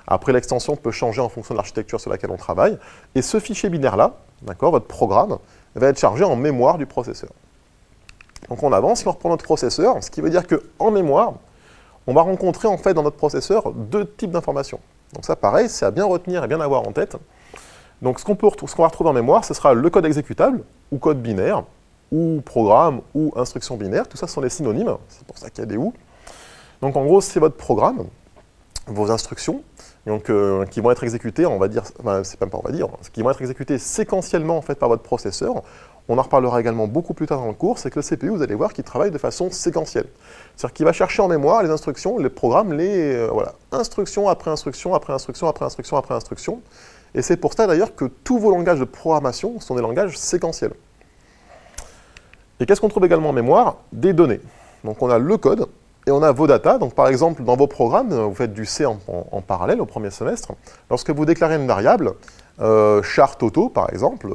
Après, l'extension peut changer en fonction de l'architecture sur laquelle on travaille. Et ce fichier binaire-là, votre programme, va être chargé en mémoire du processeur. Donc on avance, si on reprend notre processeur, ce qui veut dire qu'en mémoire, on va rencontrer en fait dans notre processeur deux types d'informations. Donc ça, pareil, c'est à bien retenir et bien avoir en tête. Donc ce qu'on va retrouver en mémoire, ce sera le code exécutable, ou code binaire, ou programme, ou instruction binaire. Tout ça, ce sont des synonymes, c'est pour ça qu'il y a des « ou ». Donc en gros, c'est votre programme, vos instructions, donc, qui vont être exécutées, on va dire, c'est même pas on va dire, qui vont être exécutées séquentiellement en fait, par votre processeur. On en reparlera également beaucoup plus tard dans le cours, c'est que le CPU, vous allez voir qu'il travaille de façon séquentielle. C'est-à-dire qu'il va chercher en mémoire les instructions, les programmes, instruction après instruction, après instruction, après instruction, après instruction. Et c'est pour ça d'ailleurs que tous vos langages de programmation sont des langages séquentiels. Et qu'est-ce qu'on trouve également en mémoire? Des données. Donc on a le code et on a vos datas. Donc par exemple, dans vos programmes, vous faites du C en parallèle au premier semestre. Lorsque vous déclarez une variable, char Toto par exemple,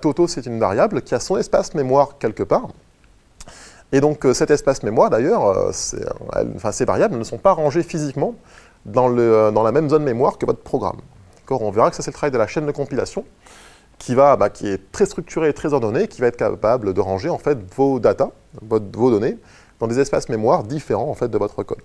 Toto c'est une variable qui a son espace mémoire quelque part. Et donc cet espace mémoire d'ailleurs, ces variables ne sont pas rangées physiquement dans la même zone mémoire que votre programme. On verra que ça c'est le travail de la chaîne de compilation qui est très structurée et très ordonnée, qui va être capable de ranger en fait vos datas, vos données, dans des espaces mémoire différents en fait de votre code.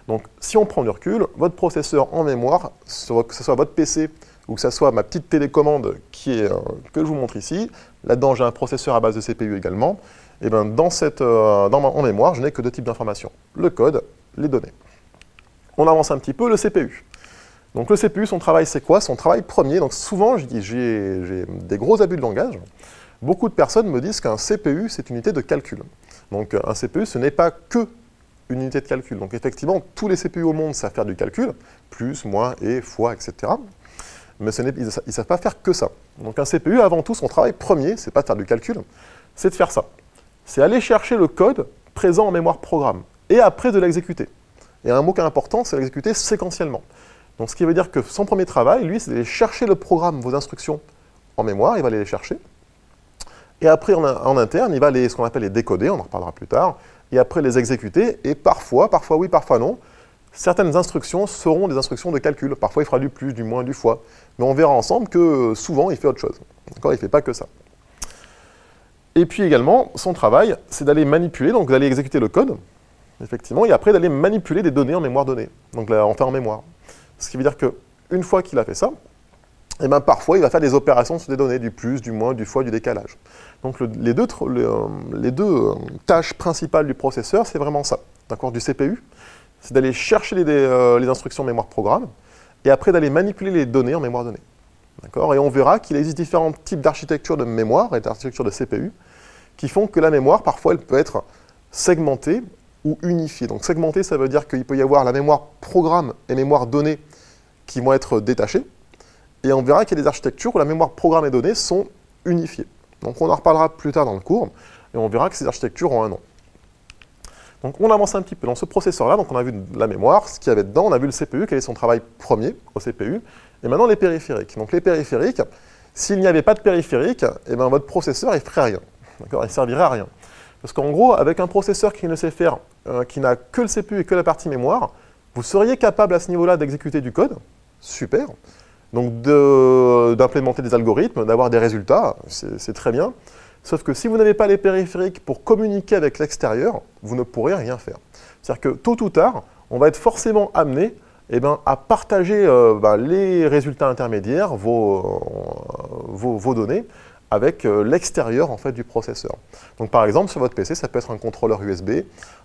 Donc si on prend du recul, votre processeur en mémoire, que ce soit votre PC ou que ce soit ma petite télécommande que je vous montre ici, là-dedans j'ai un processeur à base de CPU également, et bien en mémoire, je n'ai que deux types d'informations, le code, les données. On avance un petit peu, le CPU. Donc le CPU, son travail c'est quoi? Son travail premier, donc souvent j'ai des gros abus de langage, beaucoup de personnes me disent qu'un CPU c'est une unité de calcul. Donc un CPU ce n'est pas que une unité de calcul. Donc effectivement, tous les CPU au monde savent faire du calcul, plus, moins, et, fois, etc. Mais ils ne savent pas faire que ça. Donc un CPU, avant tout, son travail premier, c'est pas de faire du calcul, c'est de faire ça. c'est aller chercher le code présent en mémoire programme, et après de l'exécuter. Et un mot qui est important, c'est l'exécuter séquentiellement. Donc ce qui veut dire que son premier travail, lui, c'est d'aller chercher le programme, vos instructions en mémoire, il va aller les chercher. Et après, en interne, il va ce qu'on appelle les décoder, on en reparlera plus tard, et après les exécuter, et parfois oui, parfois non, certaines instructions seront des instructions de calcul. Parfois, il fera du plus, du moins, du fois. Mais on verra ensemble que souvent, il fait autre chose. Il ne fait pas que ça. Et puis également, son travail, c'est d'aller manipuler, donc d'aller exécuter le code, effectivement, et après d'aller manipuler des données en mémoire donnée, donc en faire en mémoire. Ce qui veut dire qu'une fois qu'il a fait ça, et ben parfois, il va faire des opérations sur des données, du plus, du moins, du fois, du décalage. Donc les deux tâches principales du processeur, c'est vraiment ça, du CPU, c'est d'aller chercher les instructions mémoire programme, et après d'aller manipuler les données en mémoire donnée. Et on verra qu'il existe différents types d'architecture de mémoire et d'architecture de CPU qui font que la mémoire, parfois, elle peut être segmentée ou unifiée. Donc segmentée, ça veut dire qu'il peut y avoir la mémoire programme et mémoire donnée qui vont être détachées. Et on verra qu'il y a des architectures où la mémoire programme et donnée sont unifiées. Donc on en reparlera plus tard dans le cours, et on verra que ces architectures ont un nom. Donc on avance un petit peu dans ce processeur-là, donc on a vu la mémoire, ce qu'il y avait dedans, on a vu le CPU, quel est son travail premier au CPU, et maintenant les périphériques. Donc les périphériques, s'il n'y avait pas de périphériques, eh ben, votre processeur il ne ferait rien, il ne servirait à rien. Parce qu'en gros, avec un processeur qui ne sait faire, qui n'a que le CPU et que la partie mémoire, vous seriez capable à ce niveau-là d'exécuter du code, super, donc d'implémenter des algorithmes, d'avoir des résultats, c'est très bien. Sauf que si vous n'avez pas les périphériques pour communiquer avec l'extérieur, vous ne pourrez rien faire. C'est-à-dire que tôt ou tard, on va être forcément amené à partager les résultats intermédiaires, vos données, avec l'extérieur en fait, du processeur. Donc par exemple, sur votre PC, ça peut être un contrôleur USB,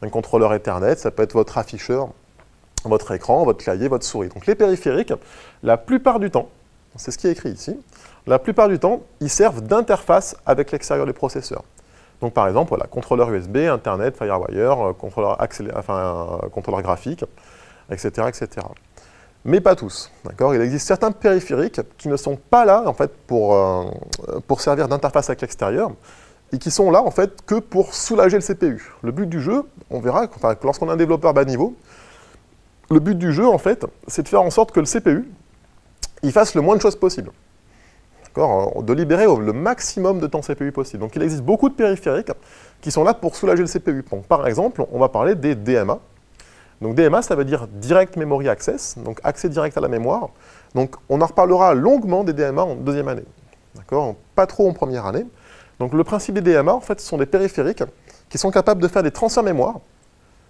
un contrôleur Ethernet, ça peut être votre afficheur, votre écran, votre clavier, votre souris. Donc les périphériques, la plupart du temps, c'est ce qui est écrit ici, la plupart du temps, ils servent d'interface avec l'extérieur du processeur. Donc par exemple, voilà, contrôleur USB, Internet, FireWire, contrôleur graphique, etc., etc. Mais pas tous. Il existe certains périphériques qui ne sont pas là en fait, pour servir d'interface avec l'extérieur et qui sont là en fait, que pour soulager le CPU. Le but du jeu, on verra, lorsqu'on a un développeur bas niveau, le but du jeu, en fait, c'est de faire en sorte que le CPU il fasse le moins de choses possible. De libérer le maximum de temps CPU possible. Donc il existe beaucoup de périphériques qui sont là pour soulager le CPU. Donc, par exemple, on va parler des DMA. Donc DMA, ça veut dire Direct Memory Access, donc accès direct à la mémoire. Donc on en reparlera longuement des DMA en deuxième année. Pas trop en première année. Donc le principe des DMA, en fait, ce sont des périphériques qui sont capables de faire des transferts mémoire.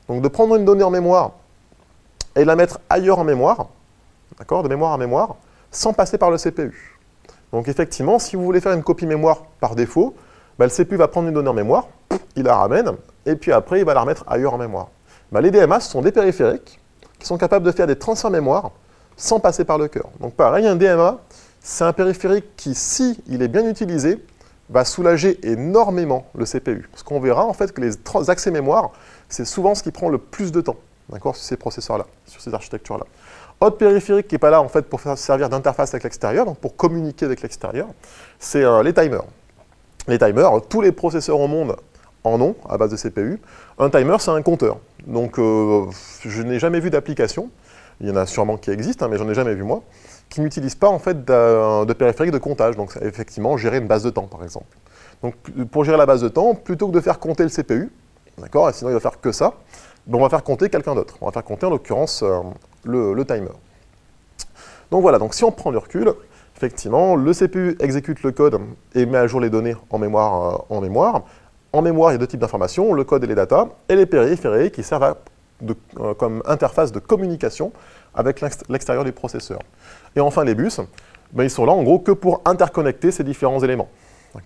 Donc de prendre une donnée en mémoire et de la mettre ailleurs en mémoire, de mémoire à mémoire, sans passer par le CPU. Donc effectivement, si vous voulez faire une copie mémoire par défaut, le CPU va prendre une donnée en mémoire, il la ramène, et puis après, il va la remettre ailleurs en mémoire. Les DMA, ce sont des périphériques qui sont capables de faire des transferts mémoire sans passer par le cœur. Donc pareil, un DMA, c'est un périphérique qui, si il est bien utilisé, va soulager énormément le CPU. Parce qu'on verra en fait que les accès mémoire, c'est souvent ce qui prend le plus de temps, sur ces processeurs-là, sur ces architectures-là. Autre périphérique qui n'est pas là en fait, pour servir d'interface avec l'extérieur, donc pour communiquer avec l'extérieur, c'est les timers. Les timers, tous les processeurs au monde en ont, à base de CPU. Un timer, c'est un compteur. Donc je n'ai jamais vu d'application, il y en a sûrement qui existent, mais j'en ai jamais vu moi, qui n'utilisent pas en fait de périphérique de comptage. Donc effectivement, gérer une base de temps par exemple. Donc pour gérer la base de temps, plutôt que de faire compter le CPU, et sinon il va faire que ça, on va faire compter quelqu'un d'autre. On va faire compter en l'occurrence le timer. Donc voilà, donc si on prend du recul, effectivement, le CPU exécute le code et met à jour les données en mémoire. En mémoire, il y a deux types d'informations, le code et les datas, et les périphériques qui servent comme interface de communication avec l'extérieur du processeur. Et enfin, les bus, ils sont là en gros que pour interconnecter ces différents éléments.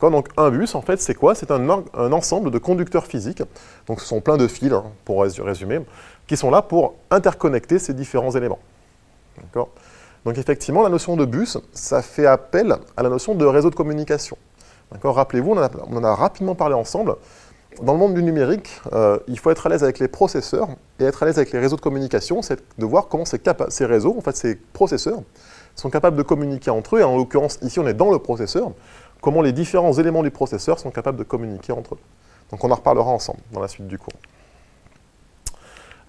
Donc un bus, en fait, c'est quoi? C'est un ensemble de conducteurs physiques, donc ce sont plein de fils, pour résumer, qui sont là pour interconnecter ces différents éléments. Donc effectivement, la notion de bus, ça fait appel à la notion de réseau de communication. Rappelez-vous, on en a rapidement parlé ensemble. Dans le monde du numérique, il faut être à l'aise avec les processeurs et être à l'aise avec les réseaux de communication, c'est de voir comment ces réseaux, en fait ces processeurs, sont capables de communiquer entre eux, et en l'occurrence, ici on est dans le processeur, comment les différents éléments du processeur sont capables de communiquer entre eux. Donc on en reparlera ensemble dans la suite du cours.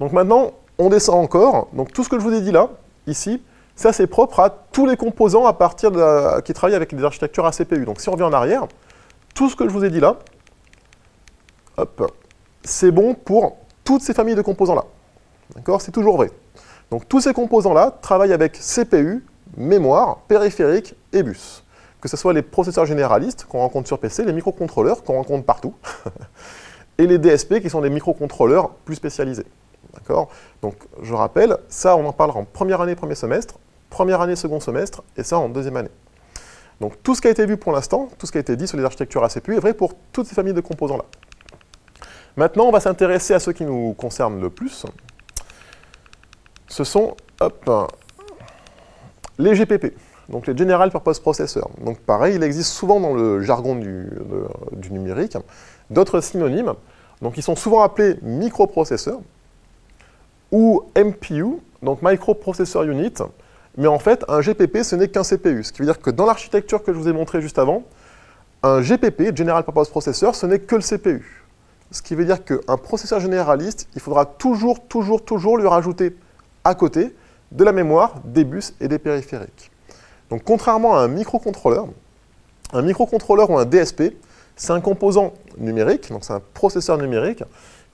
Donc maintenant, on descend encore. Donc tout ce que je vous ai dit là, ici, ça c'est propre à tous les composants à partir qui travaillent avec des architectures à CPU. Donc si on revient en arrière, tout ce que je vous ai dit là, c'est bon pour toutes ces familles de composants-là. D'accord? C'est toujours vrai. Donc tous ces composants-là travaillent avec CPU, mémoire, périphérique et bus. Que ce soit les processeurs généralistes qu'on rencontre sur PC, les microcontrôleurs qu'on rencontre partout, et les DSP qui sont des microcontrôleurs plus spécialisés. D'accord? Donc je rappelle, ça on en parlera en première année, premier semestre, première année, second semestre, et ça en deuxième année. Donc tout ce qui a été vu pour l'instant, tout ce qui a été dit sur les architectures à CPU est vrai pour toutes ces familles de composants-là. Maintenant, on va s'intéresser à ceux qui nous concernent le plus. Ce sont les GPP, donc les General Purpose Processors. Donc pareil, il existe souvent dans le jargon du numérique d'autres synonymes. Donc ils sont souvent appelés microprocesseurs ou MPU, donc Microprocessor Unit. Mais en fait, un GPP, ce n'est qu'un CPU. Ce qui veut dire que dans l'architecture que je vous ai montrée juste avant, un GPP, General Purpose Processor, ce n'est que le CPU. Ce qui veut dire qu'un processeur généraliste, il faudra toujours lui rajouter à côté de la mémoire, des bus et des périphériques. Donc contrairement à un microcontrôleur ou un DSP, c'est un composant numérique, donc c'est un processeur numérique,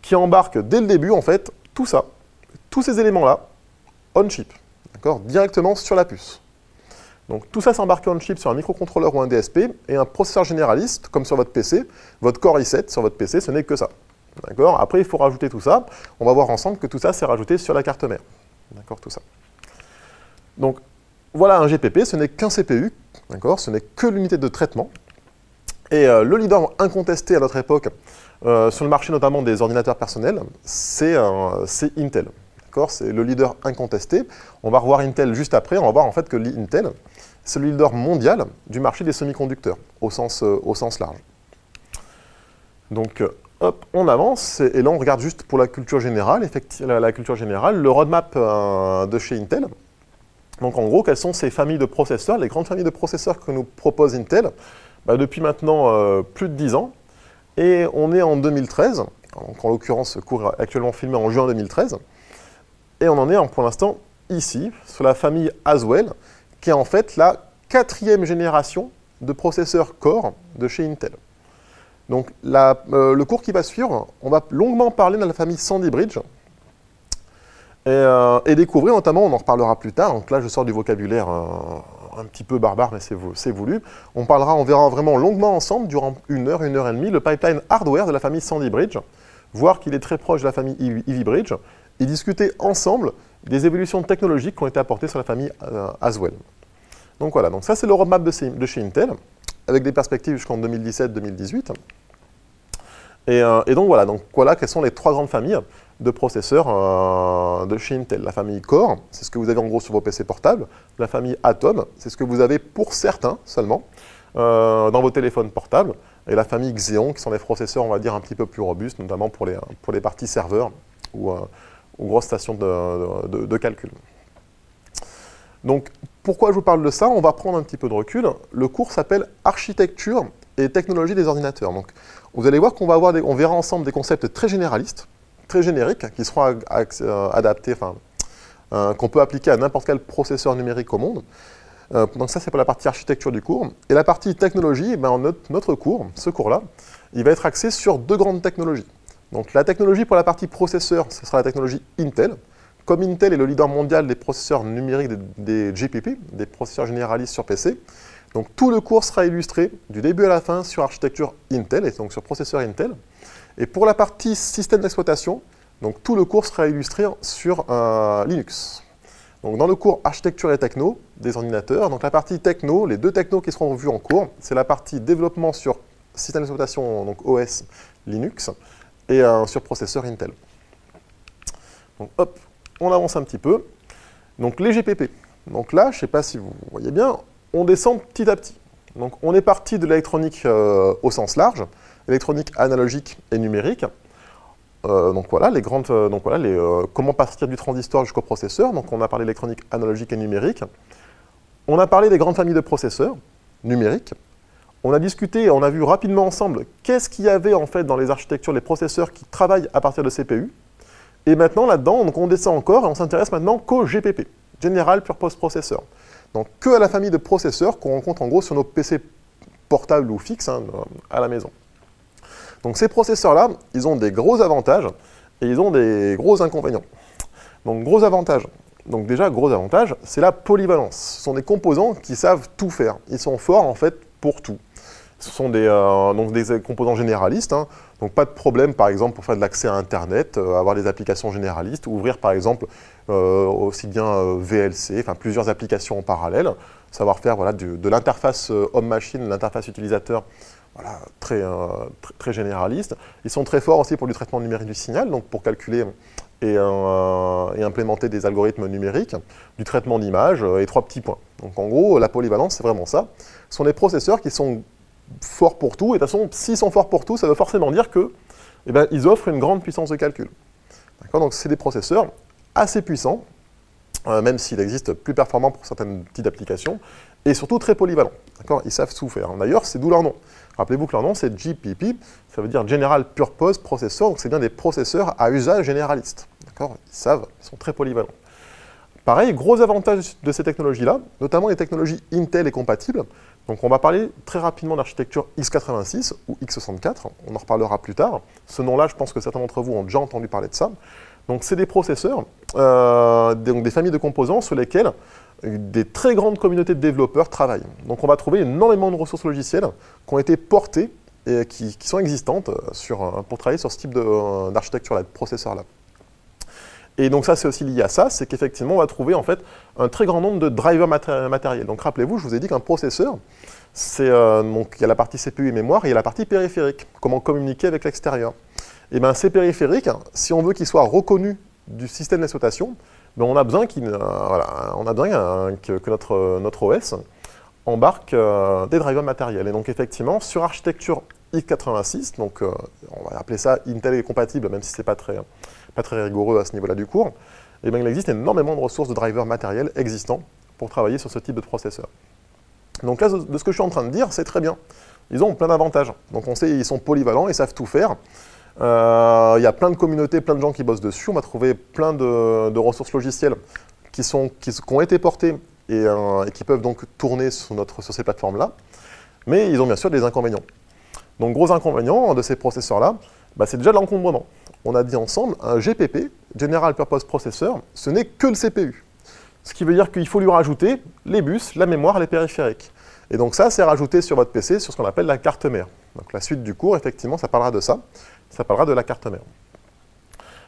qui embarque dès le début, en fait, tout ça, tous ces éléments-là, on-chip, directement sur la puce. Donc tout ça s'embarque on-chip sur un microcontrôleur ou un DSP, et un processeur généraliste, comme sur votre PC, votre Core i7 sur votre PC, ce n'est que ça. D'accord? Après, il faut rajouter tout ça. On va voir ensemble que tout ça, c'est rajouté sur la carte mère. D'accord, tout ça. Donc, voilà un GPP, ce n'est qu'un CPU, d'accord? Ce n'est que l'unité de traitement. Et le leader incontesté à notre époque, sur le marché notamment des ordinateurs personnels, c'est Intel. C'est le leader incontesté. On va revoir Intel juste après. On va voir en fait que Intel, c'est le leader mondial du marché des semi-conducteurs, au sens large. Donc, hop, on avance. Et là, on regarde juste pour la culture générale, effectivement, la culture générale, le roadmap de chez Intel. Donc, en gros, quelles sont ces familles de processeurs, les grandes familles de processeurs que nous propose Intel depuis maintenant plus de 10 ans. Et on est en 2013. Donc, en l'occurrence, ce cours est actuellement filmé en juin 2013. Et on en est pour l'instant ici, sur la famille Haswell, qui est en fait la 4e génération de processeurs Core de chez Intel. Donc le cours qui va suivre, on va longuement parler de la famille Sandy Bridge et découvrir notamment, on en reparlera plus tard, donc là je sors du vocabulaire un petit peu barbare, mais c'est voulu. On verra vraiment longuement ensemble, durant 1 heure et demie, le pipeline hardware de la famille Sandy Bridge, voir qu'il est très proche de la famille Ivy Bridge, et discuter ensemble des évolutions technologiques qui ont été apportées sur la famille Haswell. Donc voilà, donc ça c'est le roadmap de chez Intel, avec des perspectives jusqu'en 2017-2018. Et donc voilà quelles sont les 3 grandes familles de processeurs de chez Intel. La famille Core, c'est ce que vous avez en gros sur vos PC portables. La famille Atom, c'est ce que vous avez pour certains seulement dans vos téléphones portables. Et la famille Xeon, qui sont des processeurs, on va dire, un petit peu plus robustes, notamment pour les parties serveurs ou grosses stations de calcul. Donc, pourquoi je vous parle de ça? On va prendre un petit peu de recul. Le cours s'appelle Architecture et technologie des ordinateurs. Donc, vous allez voir qu'on verra ensemble des concepts très généralistes, très génériques, qui seront adaptés, qu'on peut appliquer à n'importe quel processeur numérique au monde. Donc ça, c'est pour la partie architecture du cours. Et la partie technologie, notre cours, ce cours-là, il va être axé sur 2 grandes technologies. Donc la technologie pour la partie processeur, ce sera la technologie Intel. Comme Intel est le leader mondial des processeurs numériques des GPP, des processeurs généralistes sur PC, donc tout le cours sera illustré du début à la fin sur architecture Intel, et donc sur processeur Intel. Et pour la partie système d'exploitation, donc tout le cours sera illustré sur Linux. Donc dans le cours architecture et techno des ordinateurs, donc la partie techno, les 2 technos qui seront vus en cours, c'est la partie développement sur système d'exploitation, donc OS Linux, et sur processeur Intel. Donc hop, on avance un petit peu. Donc les GPP. Donc là, je ne sais pas si vous voyez bien, on descend petit à petit. Donc on est parti de l'électronique au sens large, électronique analogique et numérique. Donc voilà, comment partir du transistor jusqu'au processeur. Donc on a parlé d'électronique analogique et numérique. On a parlé des grandes familles de processeurs numériques. On a discuté, on a vu rapidement ensemble qu'est-ce qu'il y avait en fait dans les architectures, les processeurs qui travaillent à partir de CPU. Et maintenant, là-dedans, on descend encore et on s'intéresse maintenant qu'au GPP, General Purpose Processor. Donc, que à la famille de processeurs qu'on rencontre en gros sur nos PC portables ou fixes à la maison. Donc, ces processeurs-là, ils ont des gros avantages et ils ont des gros inconvénients. Donc, gros avantages. Donc, déjà, gros avantage, c'est la polyvalence. Ce sont des composants qui savent tout faire. Ils sont forts, en fait, pour tout. Ce sont donc des composants généralistes, hein. Donc pas de problème par exemple pour faire de l'accès à Internet, avoir des applications généralistes, ouvrir par exemple aussi bien VLC, enfin plusieurs applications en parallèle, savoir faire voilà, de l'interface homme-machine, l'interface utilisateur, voilà, très généraliste. Ils sont très forts aussi pour du traitement numérique du signal, donc pour calculer et implémenter des algorithmes numériques, du traitement d'image et 3 petits points. Donc en gros, la polyvalence, c'est vraiment ça. Ce sont des processeurs qui sont forts pour tout, et de toute façon, s'ils sont forts pour tout, ça veut forcément dire que, eh ben, ils offrent une grande puissance de calcul. Donc c'est des processeurs assez puissants, même s'il existe plus performants pour certaines petites applications, et surtout très polyvalents. Ils savent tout faire. D'ailleurs, c'est d'où leur nom. Rappelez-vous que leur nom, c'est GPP, ça veut dire General Purpose Processor, donc c'est bien des processeurs à usage généraliste. Ils savent, ils sont très polyvalents. Pareil, gros avantage de ces technologies-là, notamment les technologies Intel et compatibles. Donc on va parler très rapidement d'architecture x86 ou x64, on en reparlera plus tard. Ce nom-là, je pense que certains d'entre vous ont déjà entendu parler de ça. Donc c'est des processeurs, donc des familles de composants sur lesquels des très grandes communautés de développeurs travaillent. Donc on va trouver énormément de ressources logicielles qui ont été portées et qui sont existantes pour travailler sur ce type d'architecture-là, de processeurs-là. Et donc ça, c'est aussi lié à ça, c'est qu'effectivement, on va trouver en fait un très grand nombre de drivers matériels. Donc rappelez-vous, je vous ai dit qu'un processeur, donc il y a la partie CPU et mémoire, et il y a la partie périphérique, comment communiquer avec l'extérieur. Et bien ces périphériques, si on veut qu'ils soient reconnus du système d'exploitation, ben, on a besoin, que notre OS embarque des drivers matériels. Et donc effectivement, sur architecture x86, donc on va appeler ça Intel est compatible, même si ce n'est pas très rigoureux à ce niveau-là du cours, et bien il existe énormément de ressources de drivers matériels existants pour travailler sur ce type de processeur. Donc là, de ce que je suis en train de dire, c'est très bien. Ils ont plein d'avantages. Donc on sait qu'ils sont polyvalents, ils savent tout faire. Il y a plein de communautés, plein de gens qui bossent dessus. On va trouver plein de ressources logicielles qui ont été portées et qui peuvent donc tourner sur ces plateformes-là. Mais ils ont bien sûr des inconvénients. Donc gros inconvénient de ces processeurs-là, bah, c'est déjà l'encombrement. On a dit ensemble, un GPP, General Purpose Processor, ce n'est que le CPU. Ce qui veut dire qu'il faut lui rajouter les bus, la mémoire, les périphériques. Et donc ça, c'est rajouté sur votre PC sur ce qu'on appelle la carte mère. Donc la suite du cours, effectivement, ça parlera de ça. Ça parlera de la carte mère.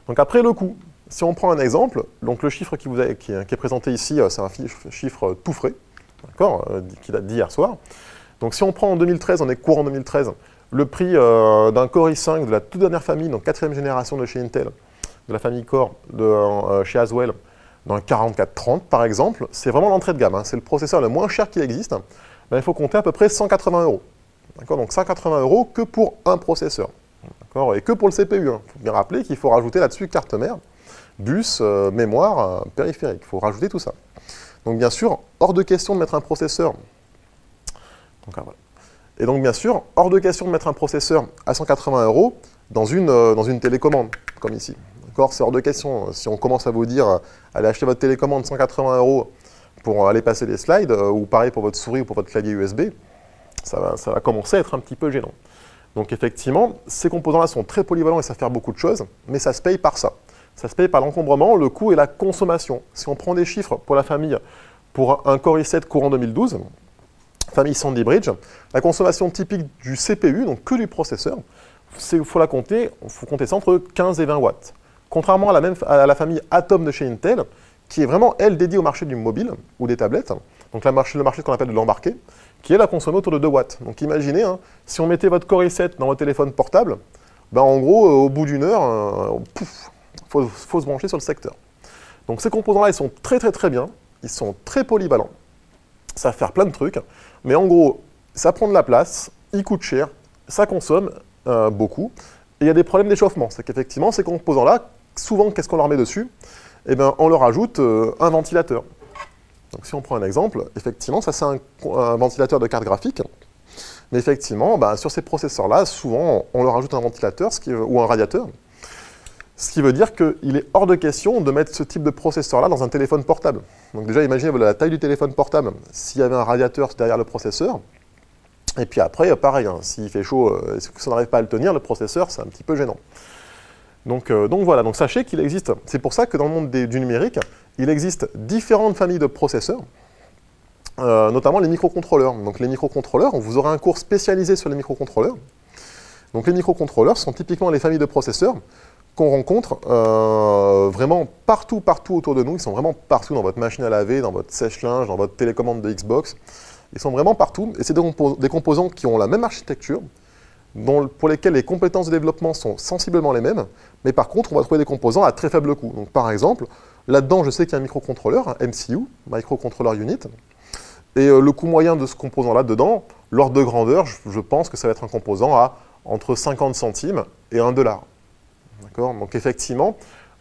Donc après le coût, si on prend un exemple, donc le chiffre qui est présenté ici, c'est un chiffre tout frais, qui date d'hier soir. Donc si on prend en 2013, on est courant 2013, le prix d'un Core i5 de la toute dernière famille, donc 4e génération de chez Intel, de la famille Core chez Haswell, dans un 4430 par exemple, c'est vraiment l'entrée de gamme, hein, c'est le processeur le moins cher qui existe, ben, il faut compter à peu près 180 €. Donc 180 € que pour un processeur, et que pour le CPU. Il faut bien rappeler qu'il faut rajouter là-dessus carte mère, bus, mémoire, périphérique, il faut rajouter tout ça. Donc bien sûr, hors de question de mettre un processeur. Voilà. Et donc, bien sûr, hors de question de mettre un processeur à 180 € dans une télécommande, comme ici. C'est hors de question. Si on commence à vous dire, allez acheter votre télécommande 180 € pour aller passer les slides, ou pareil pour votre souris ou pour votre clavier USB, ça va commencer à être un petit peu gênant. Donc, effectivement, ces composants-là sont très polyvalents et savent faire beaucoup de choses, mais ça se paye par ça. Ça se paye par l'encombrement, le coût et la consommation. Si on prend des chiffres pour la famille, pour un Core i7 courant 2012, famille Sandy Bridge, la consommation typique du CPU, donc que du processeur, il faut compter ça entre 15 et 20 watts. Contrairement à la famille Atom de chez Intel, qui est vraiment, elle, dédiée au marché du mobile ou des tablettes, donc le marché qu'on appelle de l'embarqué, qui elle a consommé autour de 2 watts. Donc imaginez, hein, si on mettait votre Core i7 dans votre téléphone portable, ben en gros, au bout d'une heure, il faut se brancher sur le secteur. Donc ces composants-là, ils sont très très très bien, ils sont très polyvalents, ça va faire plein de trucs, mais en gros, ça prend de la place, il coûte cher, ça consomme beaucoup, et il y a des problèmes d'échauffement. C'est qu'effectivement, ces composants-là, souvent, qu'est-ce qu'on leur met dessus? Eh bien, on leur ajoute un ventilateur. Donc si on prend un exemple, effectivement, ça c'est un ventilateur de carte graphique. Mais effectivement, sur ces processeurs-là, souvent, on leur ajoute un ventilateur ou un radiateur, ce qui veut dire qu'il est hors de question de mettre ce type de processeur-là dans un téléphone portable. Donc déjà, imaginez voilà, la taille du téléphone portable, s'il y avait un radiateur derrière le processeur. Et puis après, pareil, hein, s'il fait chaud, si on n'arrive pas à le tenir, le processeur, c'est un petit peu gênant. Donc voilà, donc sachez qu'il existe, c'est pour ça que dans le monde du numérique, il existe différentes familles de processeurs, notamment les microcontrôleurs. Donc les microcontrôleurs, vous aurez un cours spécialisé sur les microcontrôleurs. Donc les microcontrôleurs sont typiquement les familles de processeurs qu'on rencontre vraiment partout autour de nous. Ils sont vraiment partout dans votre machine à laver, dans votre sèche-linge, dans votre télécommande de Xbox. Ils sont vraiment partout, et c'est des composants qui ont la même architecture, pour lesquels les compétences de développement sont sensiblement les mêmes, mais par contre, on va trouver des composants à très faible coût. Donc par exemple, là-dedans, je sais qu'il y a un microcontrôleur, un MCU, Microcontroller Unit, et le coût moyen de ce composant-là dedans, l'ordre de grandeur, je pense que ça va être un composant à entre 50 centimes et 1 $. D'accord ? Donc effectivement,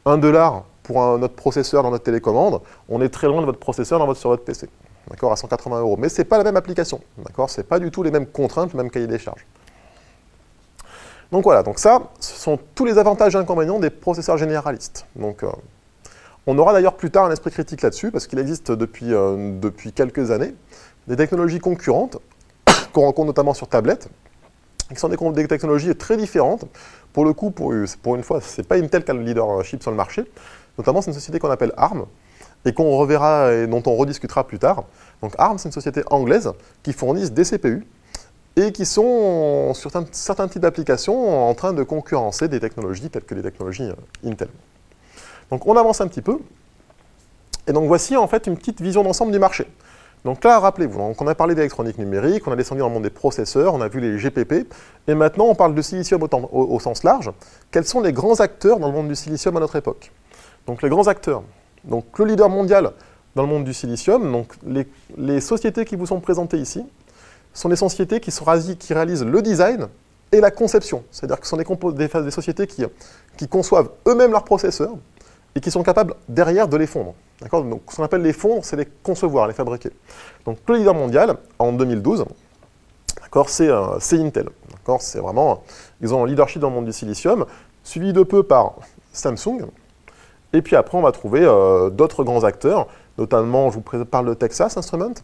1 $ pour notre processeur dans notre télécommande, on est très loin de votre processeur sur votre PC. D'accord, à 180 €. Mais ce n'est pas la même application. D'accord, ce n'est pas du tout les mêmes contraintes, le même cahier des charges. Donc voilà, donc ça, ce sont tous les avantages et inconvénients des processeurs généralistes. Donc, on aura d'ailleurs plus tard un esprit critique là-dessus, parce qu'il existe depuis quelques années des technologies concurrentes, qu'on rencontre notamment sur tablette, qui sont des technologies très différentes. Pour le coup, pour une fois, ce n'est pas Intel qui a le leadership sur le marché. Notamment, c'est une société qu'on appelle ARM, et qu'on reverra et dont on rediscutera plus tard. Donc ARM, c'est une société anglaise qui fournit des CPU et qui sont, sur certains types d'applications, en train de concurrencer des technologies telles que les technologies Intel. Donc on avance un petit peu. Et donc voici en fait une petite vision d'ensemble du marché. Donc là, rappelez-vous, on a parlé d'électronique numérique, on a descendu dans le monde des processeurs, on a vu les GPP, et maintenant on parle de silicium au sens large. Quels sont les grands acteurs dans le monde du silicium à notre époque? Donc les grands acteurs. Donc le leader mondial dans le monde du silicium, donc les sociétés qui vous sont présentées ici, sont des sociétés qui réalisent le design et la conception. C'est-à-dire que ce sont des sociétés qui conçoivent eux-mêmes leurs processeurs et qui sont capables derrière de les fondre. Donc ce qu'on appelle les fondre, c'est les concevoir, les fabriquer. Donc le leader mondial, en 2012, c'est Intel. C'est vraiment, ils ont un leadership dans le monde du silicium, suivi de peu par Samsung. Et puis après, on va trouver d'autres grands acteurs, notamment, je vous parle de Texas Instruments.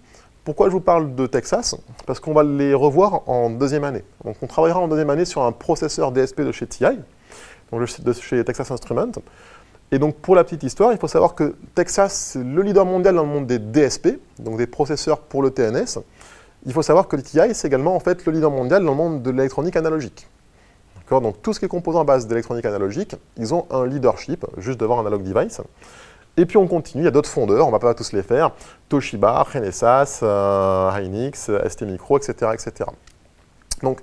Pourquoi je vous parle de Texas? Parce qu'on va les revoir en deuxième année. Donc on travaillera en deuxième année sur un processeur DSP de chez TI, donc de chez Texas Instruments. Et donc pour la petite histoire, il faut savoir que Texas, c'est le leader mondial dans le monde des DSP, donc des processeurs pour le TNS. Il faut savoir que le TI, c'est également en fait le leader mondial dans le monde de l'électronique analogique. Donc tout ce qui est composant à base d'électronique analogique, ils ont un leadership juste devant Analog Device. Et puis on continue, il y a d'autres fondeurs, on ne va pas tous les faire, Toshiba, Renesas, Hynix, STMicro, etc., etc. Donc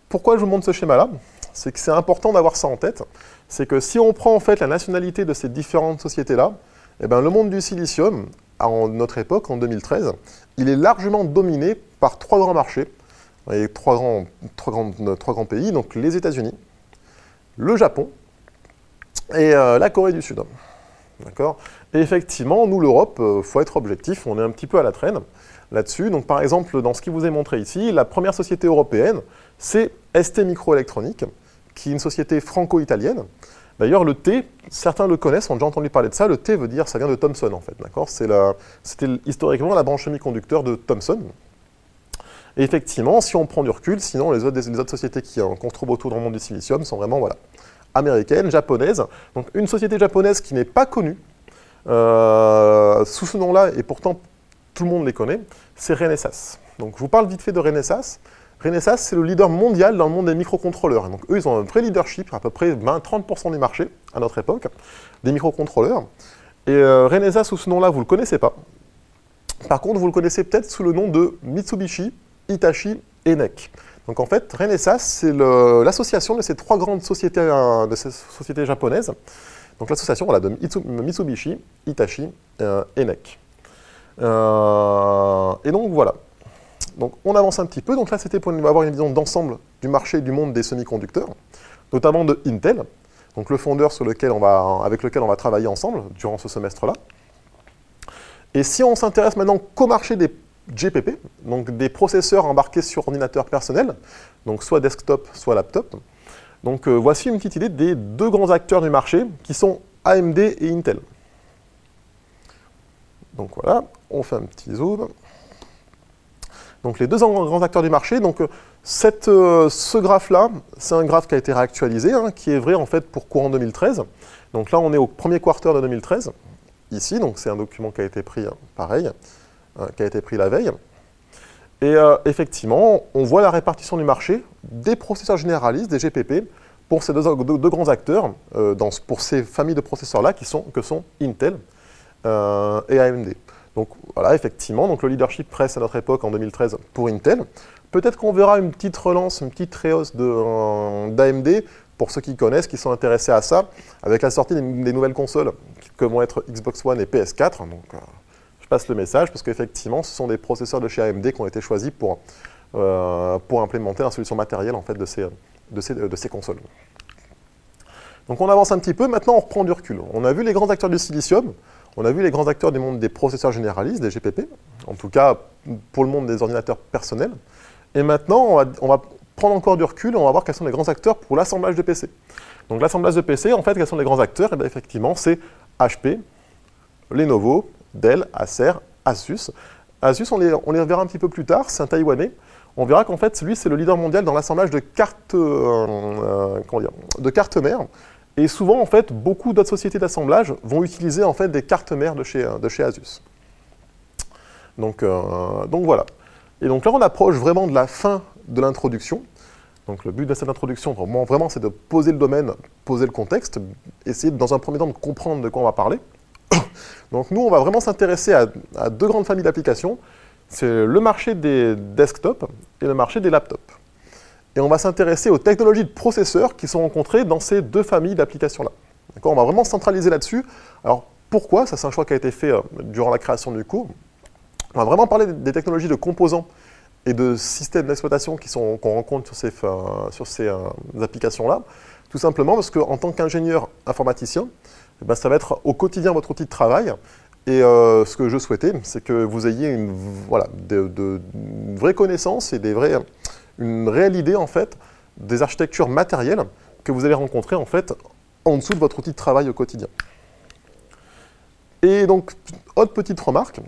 pourquoi je vous montre ce schéma-là? C'est que c'est important d'avoir ça en tête. C'est que si on prend en fait la nationalité de ces différentes sociétés-là, eh ben, le monde du silicium, à notre époque, en 2013, il est largement dominé par 3 grands marchés, et trois grands pays, donc les États-Unis, le Japon et la Corée du Sud. D'accord? Et effectivement, nous, l'Europe, il faut être objectif, on est un petit peu à la traîne là-dessus. Donc par exemple, dans ce qui vous est montré ici, la première société européenne, c'est STMicroelectronique, qui est une société franco-italienne. D'ailleurs, le T, certains le connaissent, ont déjà entendu parler de ça, le T veut dire, ça vient de Thomson en fait, d'accord? C'était historiquement la branche semi-conducteur de Thomson. Et effectivement, si on prend du recul, sinon les autres sociétés qu'on trouve autour dans le monde du silicium sont vraiment américaines, japonaises. Donc une société japonaise qui n'est pas connue sous ce nom-là, et pourtant tout le monde les connaît, c'est Renesas. Donc je vous parle vite fait de Renesas. Renesas, c'est le leader mondial dans le monde des microcontrôleurs. Et donc eux, ils ont un vrai leadership, à peu près 20-30% du marché à notre époque, des microcontrôleurs. Et Renesas, sous ce nom-là, vous ne le connaissez pas. Par contre, vous le connaissez peut-être sous le nom de Mitsubishi, Hitachi et NEC. Donc en fait, Renesas, c'est l'association de ces 3 grandes sociétés, japonaises. Donc l'association de Mitsubishi, Hitachi et NEC. Et donc voilà. Donc on avance un petit peu. Donc là, c'était pour avoir une vision d'ensemble du marché du monde des semi-conducteurs, notamment de Intel, donc le fondeur avec lequel on va travailler ensemble durant ce semestre-là. Et si on s'intéresse maintenant qu'au marché des GPP, donc des processeurs embarqués sur ordinateur personnel, donc soit desktop, soit laptop. Donc voici une petite idée des deux grands acteurs du marché qui sont AMD et Intel. Donc voilà, on fait un petit zoom. Donc les deux grands acteurs du marché, donc ce graphe-là, c'est un graphe qui a été réactualisé, hein, qui est vrai en fait pour courant 2013. Donc là, on est au premier quarter de 2013, ici, donc c'est un document qui a été pris, pareil, qui a été pris la veille. Et effectivement, on voit la répartition du marché des processeurs généralistes, des GPP, pour ces deux grands acteurs, pour ces familles de processeurs-là que sont Intel et AMD. Donc voilà, effectivement, donc le leadership presse à notre époque en 2013 pour Intel. Peut-être qu'on verra une petite relance, une petite réhausse d'AMD, pour ceux qui connaissent, qui sont intéressés à ça, avec la sortie des nouvelles consoles, que vont être Xbox One et PS4. Donc je passe le message, parce qu'effectivement, ce sont des processeurs de chez AMD qui ont été choisis pour implémenter la solution matérielle en fait, de ces consoles. Donc on avance un petit peu, maintenant on reprend du recul. On a vu les grands acteurs du silicium, on a vu les grands acteurs du monde des processeurs généralistes, des GPP, en tout cas pour le monde des ordinateurs personnels. Et maintenant, on va prendre encore du recul et on va voir quels sont les grands acteurs pour l'assemblage de PC. Donc l'assemblage de PC, en fait, quels sont les grands acteurs? Et bien, effectivement, c'est HP, Lenovo, Dell, Acer, Asus. Asus, on les reverra un petit peu plus tard, c'est un Taïwanais. On verra qu'en fait, lui, c'est le leader mondial dans l'assemblage de cartes mères. Et souvent, en fait, beaucoup d'autres sociétés d'assemblage vont utiliser en fait des cartes mères de chez Asus. Donc voilà. Et donc là, on approche vraiment de la fin de l'introduction. Donc le but de cette introduction, vraiment, c'est de poser le domaine, poser le contexte, essayer dans un premier temps de comprendre de quoi on va parler. Donc nous, on va vraiment s'intéresser à deux grandes familles d'applications. C'est le marché des desktops et le marché des laptops. Et on va s'intéresser aux technologies de processeurs qui sont rencontrées dans ces deux familles d'applications-là. On va vraiment centraliser là-dessus. Alors pourquoi? Ça, c'est un choix qui a été fait durant la création du cours. On va vraiment parler des technologies de composants et de systèmes d'exploitation qu'on rencontre sur ces applications-là, tout simplement parce qu'en tant qu'ingénieur informaticien, eh ben, ça va être au quotidien votre outil de travail. Et ce que je souhaitais, c'est que vous ayez une vraie connaissance et une réelle idée en fait, des architectures matérielles que vous allez rencontrer en fait, en dessous de votre outil de travail au quotidien. Et donc, autre petite remarque,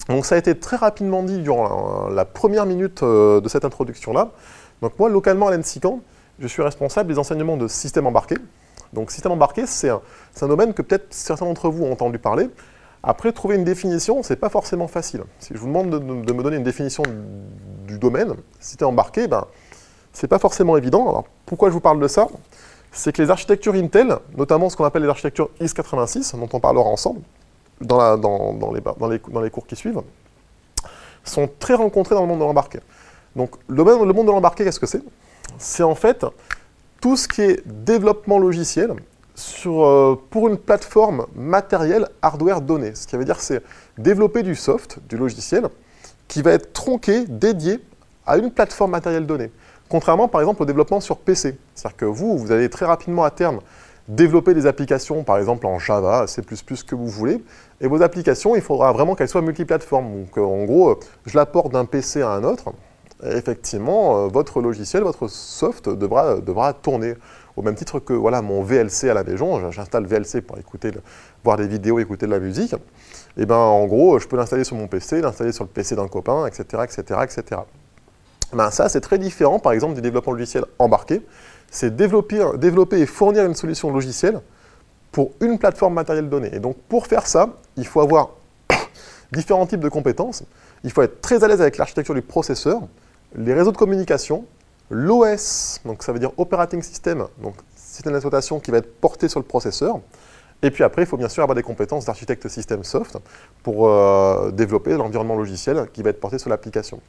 donc ça a été très rapidement dit durant la première minute de cette introduction-là. Donc moi, localement à l'ENSICAN, je suis responsable des enseignements de système embarqué. Donc système embarqué, c'est un domaine que peut-être certains d'entre vous ont entendu parler. Après, trouver une définition, c'est pas forcément facile. Si je vous demande de me donner une définition du domaine, système embarqué, ben, c'est pas forcément évident. Alors pourquoi je vous parle de ça? C'est que les architectures Intel, notamment ce qu'on appelle les architectures x86, dont on parlera ensemble, dans les cours qui suivent, sont très rencontrés dans le monde de l'embarqué. Donc le monde de l'embarqué, qu'est-ce que c'est? C'est en fait tout ce qui est développement logiciel pour une plateforme matérielle hardware donnée. Ce qui veut dire c'est développer du soft, du logiciel, qui va être tronqué, dédié à une plateforme matérielle donnée. Contrairement par exemple au développement sur PC. C'est-à-dire que vous allez très rapidement à terme développer des applications, par exemple en Java, C++, que vous voulez, et vos applications, il faudra vraiment qu'elles soient multiplateformes. Donc en gros, je la porte d'un PC à un autre, et effectivement, votre logiciel, votre soft devra tourner. Au même titre que voilà, mon VLC à la maison, j'installe VLC pour voir des vidéos, écouter de la musique, et ben en gros, je peux l'installer sur mon PC, l'installer sur le PC d'un copain, etc., etc., etc. Ben, ça, c'est très différent, par exemple, du développement logiciel embarqué. C'est développer et fournir une solution logicielle pour une plateforme matérielle donnée. Et donc, pour faire ça, il faut avoir différents types de compétences. Il faut être très à l'aise avec l'architecture du processeur, les réseaux de communication, l'OS, donc ça veut dire Operating System, donc système d'exploitation qui va être porté sur le processeur. Et puis après, il faut bien sûr avoir des compétences d'architecte système soft pour développer l'environnement logiciel qui va être porté sur l'application.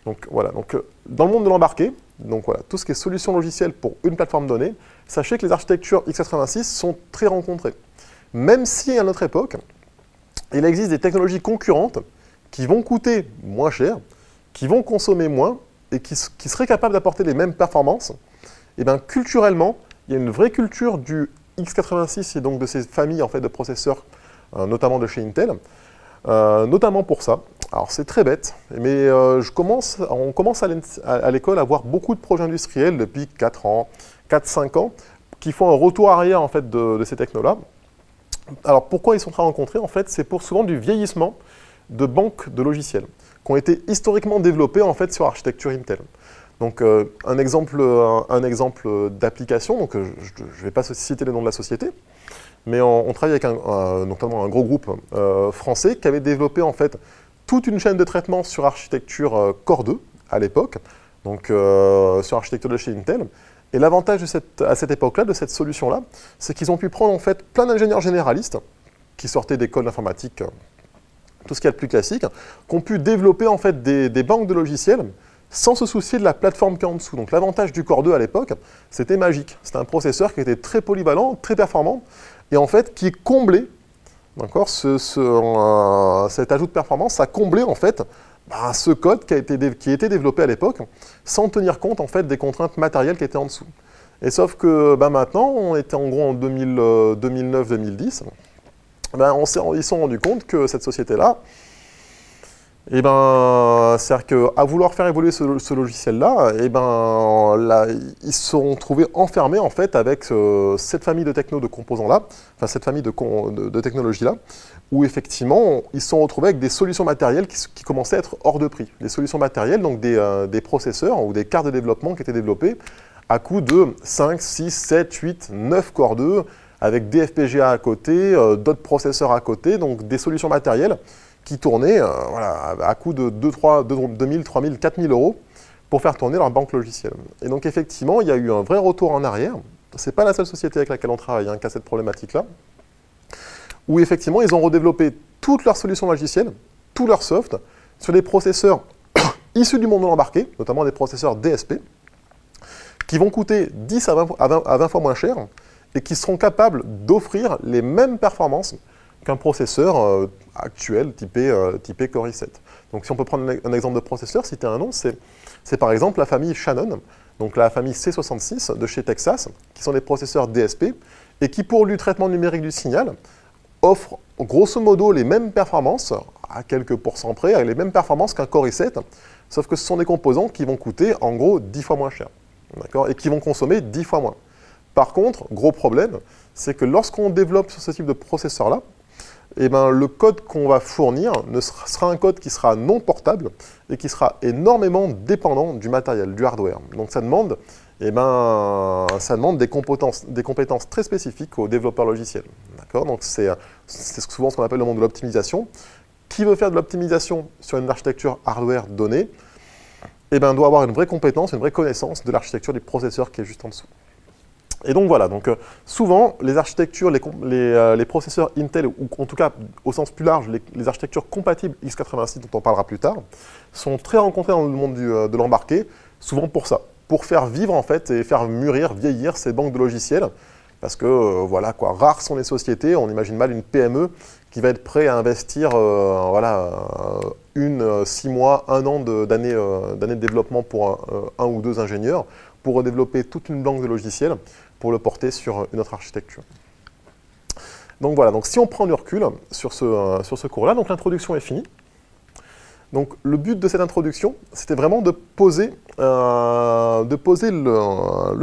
Donc voilà, donc, dans le monde de l'embarqué, donc voilà, tout ce qui est solution logicielle pour une plateforme donnée, sachez que les architectures x86 sont très rencontrées. Même si à notre époque, il existe des technologies concurrentes qui vont coûter moins cher, qui vont consommer moins et qui seraient capables d'apporter les mêmes performances, et bien culturellement, il y a une vraie culture du x86 et donc de ces familles en fait, de processeurs, notamment de chez Intel, notamment pour ça. Alors c'est très bête, mais on commence à l'école à voir beaucoup de projets industriels depuis 4 ans, 4-5 ans, qui font un retour arrière en fait, de ces technos-là. Alors pourquoi ils sont très rencontrés? En fait, c'est pour souvent du vieillissement de banques de logiciels qui ont été historiquement développées en fait, sur architecture Intel. Donc un exemple d'application, donc je ne vais pas citer le nom de la société, mais on travaille avec notamment un gros groupe français qui avait développé en fait toute une chaîne de traitement sur architecture Core 2 à l'époque, donc sur architecture de chez Intel. Et l'avantage à cette époque-là, de cette solution-là, c'est qu'ils ont pu prendre en fait plein d'ingénieurs généralistes qui sortaient d'écoles d'informatique, tout ce qu'il y a de plus classique, qui ont pu développer en fait des banques de logiciels sans se soucier de la plateforme qui est en dessous. Donc l'avantage du Core 2 à l'époque, c'était magique. C'était un processeur qui était très polyvalent, très performant, et en fait qui comblait, d'accord, cet ajout de performance, ça comblait en fait ce code qui a été développé à l'époque, sans tenir compte en fait des contraintes matérielles qui étaient en dessous. Et sauf que maintenant, on était en gros en 2009-2010, ils se sont rendus compte que cette société-là, c'est-à-dire qu'à vouloir faire évoluer ce logiciel-là, ils se sont trouvés enfermés en fait avec cette famille de techno de composants-là, enfin cette famille de technologies-là, où effectivement, ils se sont retrouvés avec des solutions matérielles qui commençaient à être hors de prix. Des solutions matérielles, donc des processeurs ou des cartes de développement qui étaient développés à coût de 5, 6, 7, 8, 9 Core 2, avec des FPGA à côté, d'autres processeurs à côté, donc des solutions matérielles qui tournaient à coût de 2 000, 3 000, 4 000 euros pour faire tourner leur banque logicielle. Et donc effectivement, il y a eu un vrai retour en arrière. Ce n'est pas la seule société avec laquelle on travaille qui a cette problématique-là, où effectivement, ils ont redéveloppé toutes leurs solutions logicielles, tout leur soft, sur des processeurs issus du monde de l'embarqué, notamment des processeurs DSP, qui vont coûter 10 à 20 fois moins cher et qui seront capables d'offrir les mêmes performances qu'un processeur actuel typé Core i7. Donc si on peut prendre un exemple de processeur, citer un nom, c'est par exemple la famille Shannon, donc la famille C66 de chez Texas, qui sont des processeurs DSP, et qui pour du traitement numérique du signal, offrent grosso modo les mêmes performances, à quelques pourcents près, avec les mêmes performances qu'un Core i7, sauf que ce sont des composants qui vont coûter en gros 10 fois moins cher, et qui vont consommer 10 fois moins. Par contre, gros problème, c'est que lorsqu'on développe sur ce type de processeur-là, le code qu'on va fournir sera un code qui sera non portable et qui sera énormément dépendant du matériel, du hardware. Donc ça demande, des compétences très spécifiques aux développeurs logiciels. Donc c'est souvent ce qu'on appelle le monde de l'optimisation. Qui veut faire de l'optimisation sur une architecture hardware donnée, doit avoir une vraie compétence, une vraie connaissance de l'architecture du processeur qui est juste en dessous. Et donc voilà, souvent les architectures, les processeurs Intel, ou en tout cas au sens plus large, les architectures compatibles x86 dont on parlera plus tard, sont très rencontrées dans le monde de l'embarqué, souvent pour ça, pour faire vivre en fait et faire mûrir, vieillir ces banques de logiciels, parce que rares sont les sociétés, on imagine mal une PME qui va être prêt à investir 6 mois, 1 an d'années de développement pour un ou deux ingénieurs, pour redévelopper toute une banque de logiciels pour le porter sur une autre architecture. Donc voilà, donc si on prend du recul sur ce cours-là, donc l'introduction est finie. Donc le but de cette introduction, c'était vraiment de poser le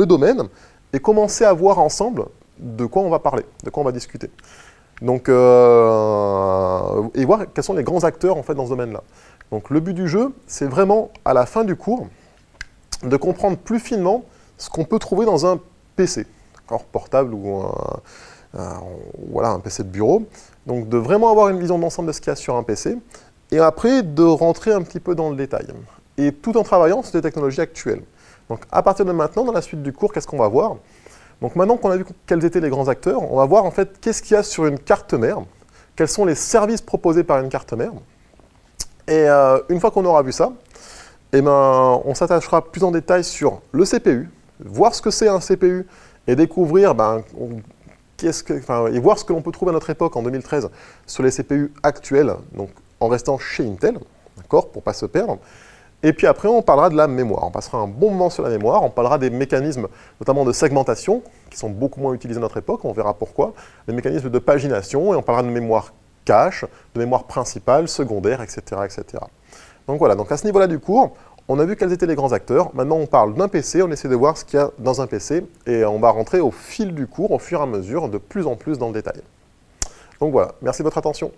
domaine et commencer à voir ensemble de quoi on va parler, de quoi on va discuter. Donc, et voir quels sont les grands acteurs en fait, dans ce domaine-là. Donc le but du jeu, c'est vraiment, à la fin du cours, de comprendre plus finement ce qu'on peut trouver dans un PC, portable ou un PC de bureau. Donc de vraiment avoir une vision d'ensemble de ce qu'il y a sur un PC, et après de rentrer un petit peu dans le détail. Et tout en travaillant sur des technologies actuelles. Donc à partir de maintenant, dans la suite du cours, qu'est-ce qu'on va voir? Donc maintenant qu'on a vu quels étaient les grands acteurs, on va voir en fait qu'est-ce qu'il y a sur une carte mère, quels sont les services proposés par une carte mère. Et une fois qu'on aura vu ça, on s'attachera plus en détail sur le CPU, voir ce que c'est un CPU et découvrir et voir ce que l'on peut trouver à notre époque en 2013 sur les CPU actuels, donc en restant chez Intel, d'accord, pour ne pas se perdre. Et puis après, on parlera de la mémoire. On passera un bon moment sur la mémoire. On parlera des mécanismes, notamment de segmentation, qui sont beaucoup moins utilisés à notre époque. On verra pourquoi. Les mécanismes de pagination, et on parlera de mémoire cache, de mémoire principale, secondaire, etc. etc. Donc voilà, donc à ce niveau-là du cours, on a vu quels étaient les grands acteurs. Maintenant, on parle d'un PC, on essaie de voir ce qu'il y a dans un PC, et on va rentrer au fil du cours, au fur et à mesure, de plus en plus dans le détail. Donc voilà, merci de votre attention.